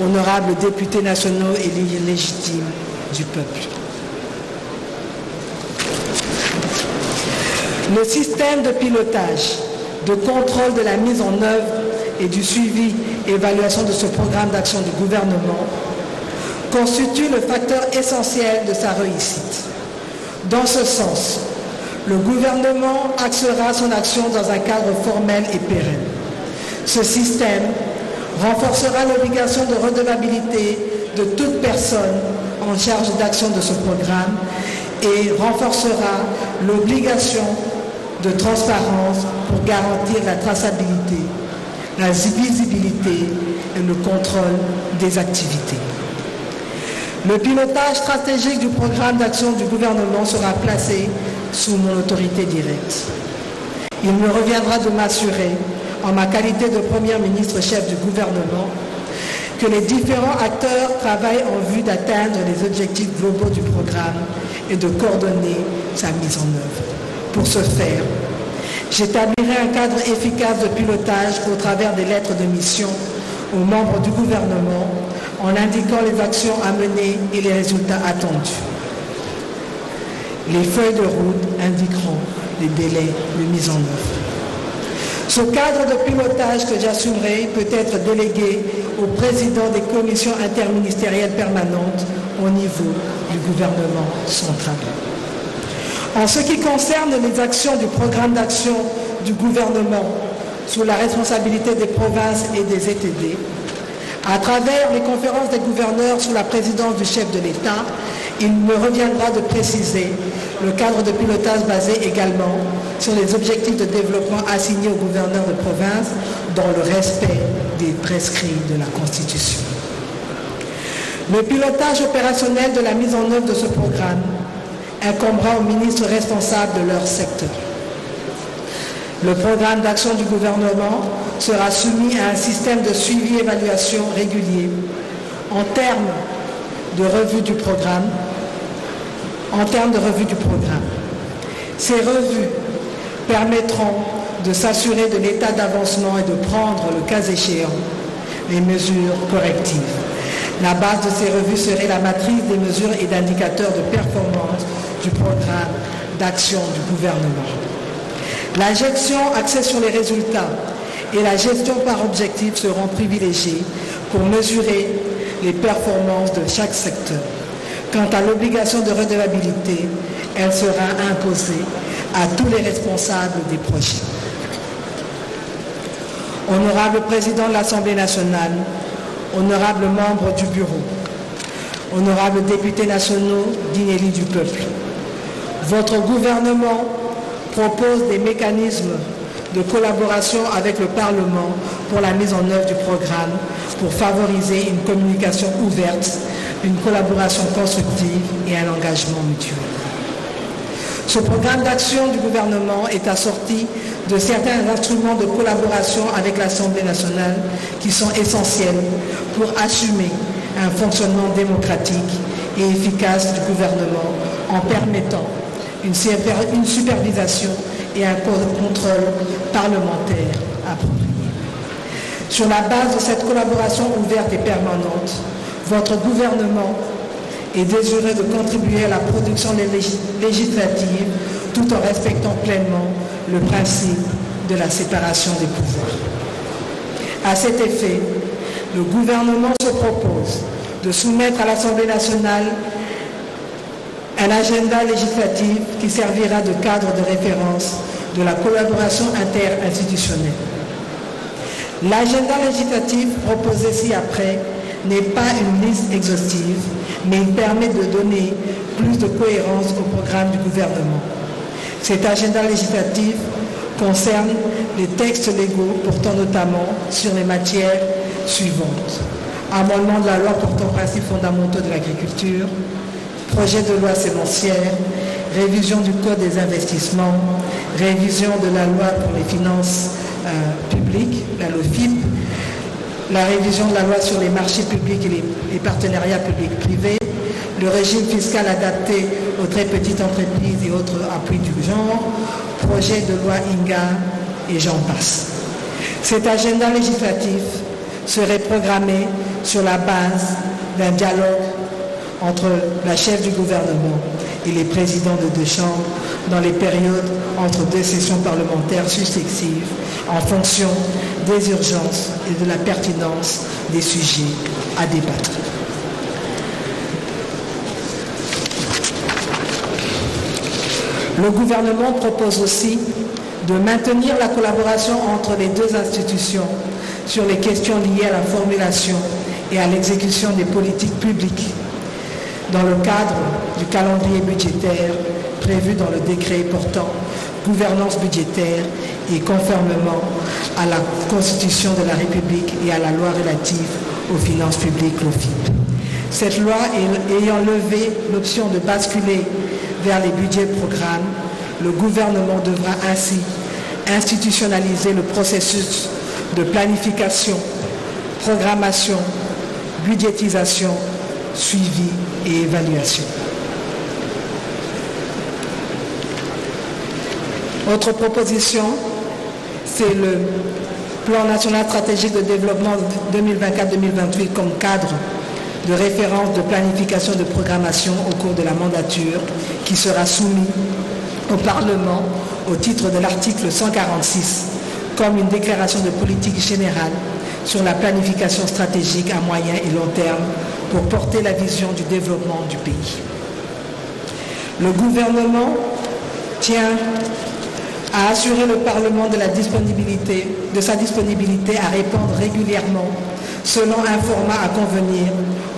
Speaker 2: honorables députés nationaux et légitimes du peuple. Le système de pilotage, de contrôle de la mise en œuvre et du suivi et évaluation de ce programme d'action du gouvernement constitue le facteur essentiel de sa réussite. Dans ce sens, le gouvernement axera son action dans un cadre formel et pérenne. Ce système renforcera l'obligation de redevabilité de toute personne en charge d'action de ce programme et renforcera l'obligation de transparence pour garantir la traçabilité, la visibilité et le contrôle des activités. Le pilotage stratégique du programme d'action du gouvernement sera placé sous mon autorité directe. Il me reviendra de m'assurer, en ma qualité de Premier ministre chef du gouvernement, que les différents acteurs travaillent en vue d'atteindre les objectifs globaux du programme et de coordonner sa mise en œuvre. Pour ce faire, j'établirai un cadre efficace de pilotage au travers des lettres de mission aux membres du gouvernement en indiquant les actions à mener et les résultats attendus. Les feuilles de route indiqueront les délais de mise en œuvre. Ce cadre de pilotage que j'assumerai peut être délégué au président des commissions interministérielles permanentes au niveau du gouvernement central. En ce qui concerne les actions du programme d'action du gouvernement sous la responsabilité des provinces et des ETD, à travers les conférences des gouverneurs sous la présidence du chef de l'État, il me reviendra de préciser le cadre de pilotage basé également sur les objectifs de développement assignés aux gouverneurs de province dans le respect des prescrits de la Constitution. Le pilotage opérationnel de la mise en œuvre de ce programme incombera aux ministres responsables de leur secteur. Le programme d'action du gouvernement sera soumis à un système de suivi et évaluation régulier en termes de revue du programme. Ces revues permettront de s'assurer de l'état d'avancement et de prendre, le cas échéant, les mesures correctives. La base de ces revues serait la matrice des mesures et d'indicateurs de performance du programme d'action du gouvernement. L'injection axée sur les résultats et la gestion par objectif seront privilégiées pour mesurer les performances de chaque secteur. Quant à l'obligation de redevabilité, elle sera imposée à tous les responsables des projets. Honorable Président de l'Assemblée nationale, honorables membres du Bureau, honorables députés nationaux d'Inéli du peuple, votre gouvernement propose des mécanismes de collaboration avec le Parlement pour la mise en œuvre du programme, pour favoriser une communication ouverte, une collaboration constructive et un engagement mutuel. Ce programme d'action du gouvernement est assorti de certains instruments de collaboration avec l'Assemblée nationale qui sont essentiels pour assumer un fonctionnement démocratique et efficace du gouvernement en permettant une supervision et un contrôle parlementaire approprié. Sur la base de cette collaboration ouverte et permanente, votre gouvernement est désireux de contribuer à la production législative tout en respectant pleinement le principe de la séparation des pouvoirs. À cet effet, le gouvernement se propose de soumettre à l'Assemblée nationale un agenda législatif qui servira de cadre de référence de la collaboration interinstitutionnelle. L'agenda législatif proposé ci-après n'est pas une liste exhaustive, mais il permet de donner plus de cohérence au programme du gouvernement. Cet agenda législatif concerne les textes légaux portant notamment sur les matières suivantes. Amendement de la loi portant principes fondamentaux de l'agriculture, projet de loi sémentière, révision du Code des investissements, révision de la loi pour les finances publiques, la LOFIP, la révision de la loi sur les marchés publics et les partenariats publics-privés, le régime fiscal adapté aux très petites entreprises et autres appuis du genre, projet de loi INGA et j'en passe. Cet agenda législatif serait programmé sur la base d'un dialogue entre la chef du gouvernement et les présidents de deux chambres dans les périodes entre deux sessions parlementaires successives en fonction des urgences et de la pertinence des sujets à débattre. Le gouvernement propose aussi de maintenir la collaboration entre les deux institutions sur les questions liées à la formulation et à l'exécution des politiques publiques dans le cadre du calendrier budgétaire prévu dans le décret portant gouvernance budgétaire et conformément à la Constitution de la République et à la loi relative aux finances publiques, l'OFIP. Cette loi ayant levé l'option de basculer vers les budgets programmes, le gouvernement devra ainsi institutionnaliser le processus de planification, programmation, budgétisation, suivi et évaluation. Autre proposition, c'est le plan national stratégique de développement 2024-2028 comme cadre de référence de planification de programmation au cours de la mandature qui sera soumis au Parlement au titre de l'article 146 comme une déclaration de politique générale sur la planification stratégique à moyen et long terme pour porter la vision du développement du pays. Le gouvernement tient à assurer le Parlement de sa disponibilité à répondre régulièrement selon un format à convenir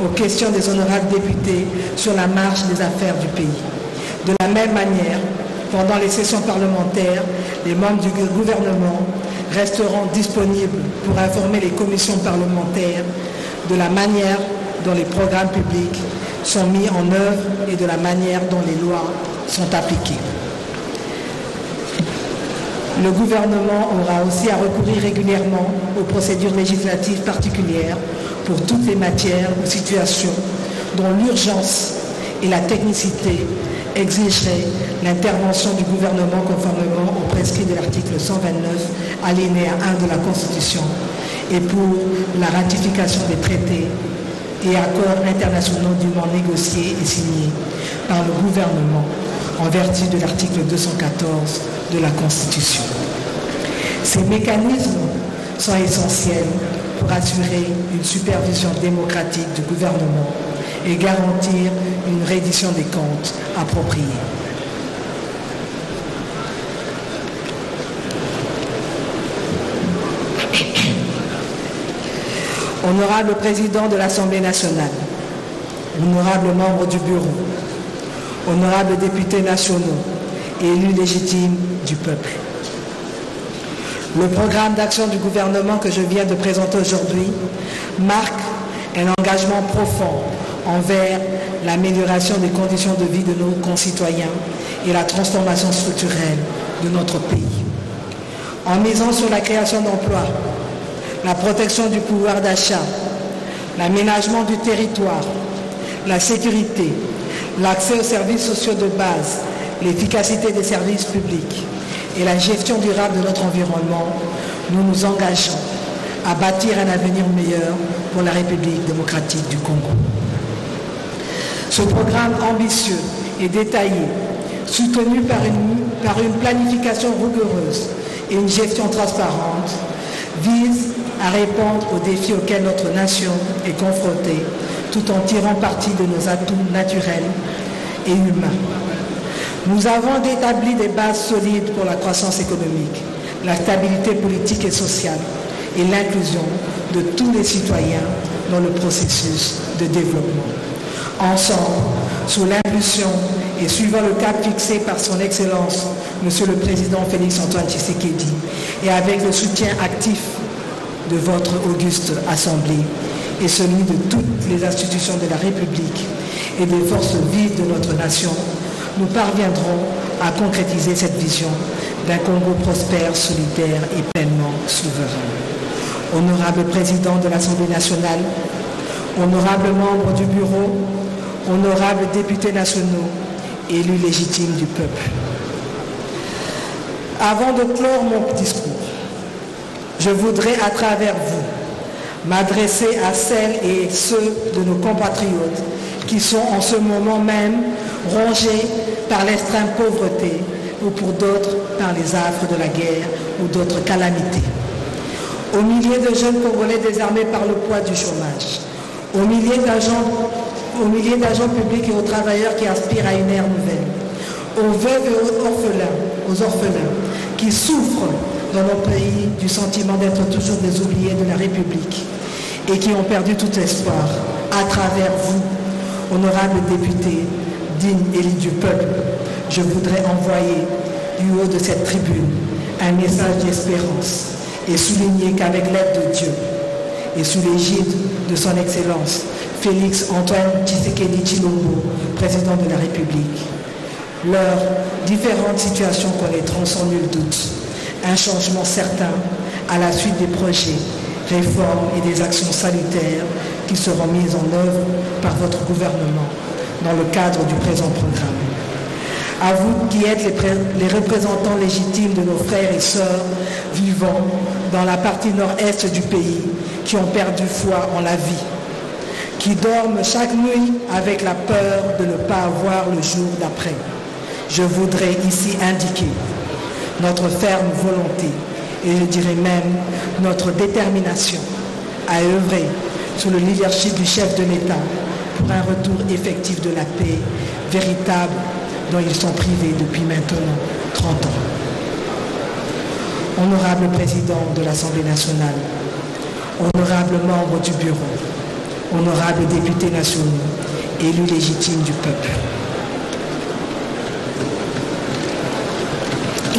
Speaker 2: aux questions des honorables députés sur la marche des affaires du pays. De la même manière, pendant les sessions parlementaires, les membres du gouvernement resteront disponibles pour informer les commissions parlementaires de la manière dont les programmes publics sont mis en œuvre et de la manière dont les lois sont appliquées. Le gouvernement aura aussi à recourir régulièrement aux procédures législatives particulières pour toutes les matières ou situations dont l'urgence et la technicité exigeraient l'intervention du gouvernement conformément au prescrit de l'article 129, alinéa 1 de la Constitution, et pour la ratification des traités et accords internationaux dûment négociés et signés par le gouvernement en vertu de l'article 214 de la Constitution. Ces mécanismes sont essentiels pour assurer une supervision démocratique du gouvernement et garantir une reddition des comptes appropriée. Honorable Président de l'Assemblée nationale, honorables membres du Bureau, honorables députés nationaux et élus légitimes du peuple. Le programme d'action du gouvernement que je viens de présenter aujourd'hui marque un engagement profond envers l'amélioration des conditions de vie de nos concitoyens et la transformation structurelle de notre pays. En misant sur la création d'emplois, la protection du pouvoir d'achat, l'aménagement du territoire, la sécurité, l'accès aux services sociaux de base, l'efficacité des services publics et la gestion durable de notre environnement, nous nous engageons à bâtir un avenir meilleur pour la République démocratique du Congo. Ce programme ambitieux et détaillé, soutenu par une planification rigoureuse et une gestion transparente, vise à répondre aux défis auxquels notre nation est confrontée, tout en tirant parti de nos atouts naturels et humains. Nous avons établi des bases solides pour la croissance économique, la stabilité politique et sociale et l'inclusion de tous les citoyens dans le processus de développement. Ensemble, sous l'impulsion et suivant le cap fixé par son Excellence, Monsieur le Président Félix-Antoine Tshisekedi, et avec le soutien actif de votre auguste Assemblée et celui de toutes les institutions de la République et des forces vives de notre nation, nous parviendrons à concrétiser cette vision d'un Congo prospère, solidaire et pleinement souverain. Honorable Président de l'Assemblée nationale, honorables membres du Bureau, honorables députés nationaux, élus légitimes du peuple. Avant de clore mon discours, je voudrais à travers vous m'adresser à celles et ceux de nos compatriotes qui sont en ce moment même rongés par l'extrême pauvreté ou pour d'autres par les affres de la guerre ou d'autres calamités. Aux milliers de jeunes Congolais désarmés par le poids du chômage, aux milliers d'agents publics et aux travailleurs qui aspirent à une ère nouvelle, aux veuves et aux orphelins qui souffrent dans nos pays du sentiment d'être toujours des oubliés de la République et qui ont perdu tout espoir, à travers vous, honorables députés, dignes élus du peuple, je voudrais envoyer du haut de cette tribune un message d'espérance et souligner qu'avec l'aide de Dieu et sous l'égide de son Excellence Félix-Antoine Tshisekedi Tshilombo, président de la République, leurs différentes situations connaîtront sans nul doute un changement certain à la suite des projets, réformes et des actions salutaires qui seront mises en œuvre par votre gouvernement dans le cadre du présent programme. À vous qui êtes les représentants légitimes de nos frères et sœurs vivant dans la partie nord-est du pays qui ont perdu foi en la vie, qui dorment chaque nuit avec la peur de ne pas avoir le jour d'après. Je voudrais ici indiquer notre ferme volonté et je dirais même notre détermination à œuvrer sous le leadership du chef de l'État pour un retour effectif de la paix véritable dont ils sont privés depuis maintenant 30 ans. Honorable Président de l'Assemblée nationale, honorables membres du Bureau, honorables députés nationaux, élus légitimes du peuple.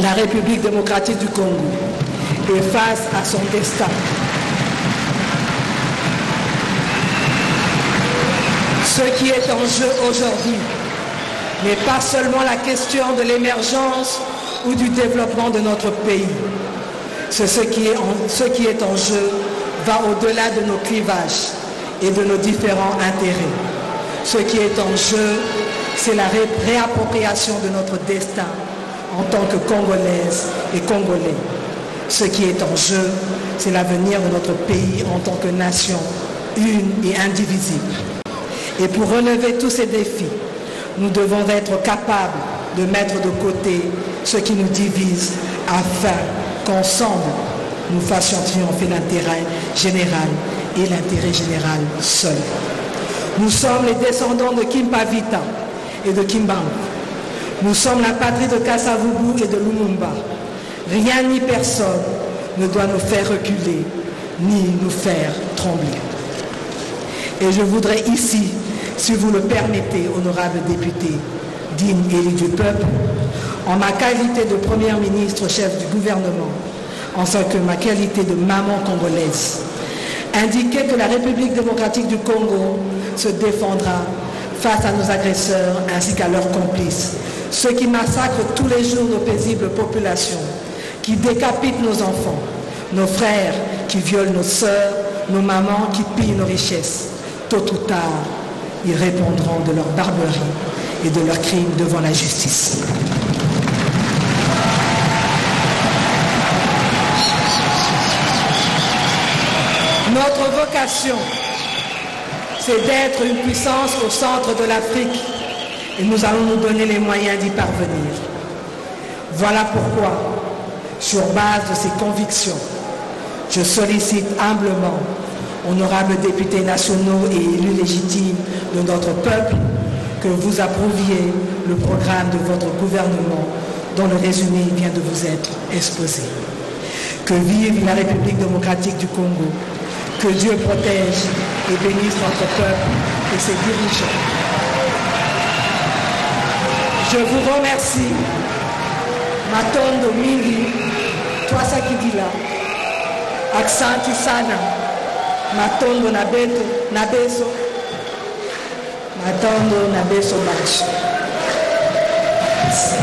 Speaker 2: la République démocratique du Congo est face à son destin. Ce qui est en jeu aujourd'hui n'est pas seulement la question de l'émergence ou du développement de notre pays. Ce qui est en jeu va au-delà de nos clivages et de nos différents intérêts. Ce qui est en jeu, c'est la réappropriation de notre destin en tant que Congolaises et Congolais. Ce qui est en jeu, c'est l'avenir de notre pays en tant que nation une et indivisible. Et pour relever tous ces défis, nous devons être capables de mettre de côté ce qui nous divise afin qu'ensemble, nous fassions triompher l'intérêt général et l'intérêt général seul. Nous sommes les descendants de Kimpavita et de Kimbangu. Nous sommes la patrie de Kasavubu et de Lumumba. Rien ni personne ne doit nous faire reculer, ni nous faire trembler. Et je voudrais ici, si vous le permettez, honorables députés, dignes élus du peuple, en ma qualité de Première ministre, chef du gouvernement, en ce que ma qualité de maman congolaise, indiquer que la République démocratique du Congo se défendra face à nos agresseurs ainsi qu'à leurs complices, ceux qui massacrent tous les jours nos paisibles populations, qui décapitent nos enfants, nos frères qui violent nos sœurs, nos mamans qui pillent nos richesses. Tôt ou tard, ils répondront de leur barbarie et de leurs crimes devant la justice. Notre vocation, c'est d'être une puissance au centre de l'Afrique et nous allons nous donner les moyens d'y parvenir. Voilà pourquoi, sur base de ces convictions, je sollicite humblement, honorables députés nationaux et élus légitimes de notre peuple, que vous approuviez le programme de votre gouvernement dont le résumé vient de vous être exposé. Que vive la République démocratique du Congo, que Dieu protège et bénisse notre peuple et ses dirigeants. Je vous remercie. Matondo mingi, Twasa Kidila, Aksanti Sana, Matondo Nabeso, Matondo Nabeso Bachi.
Speaker 5: Merci.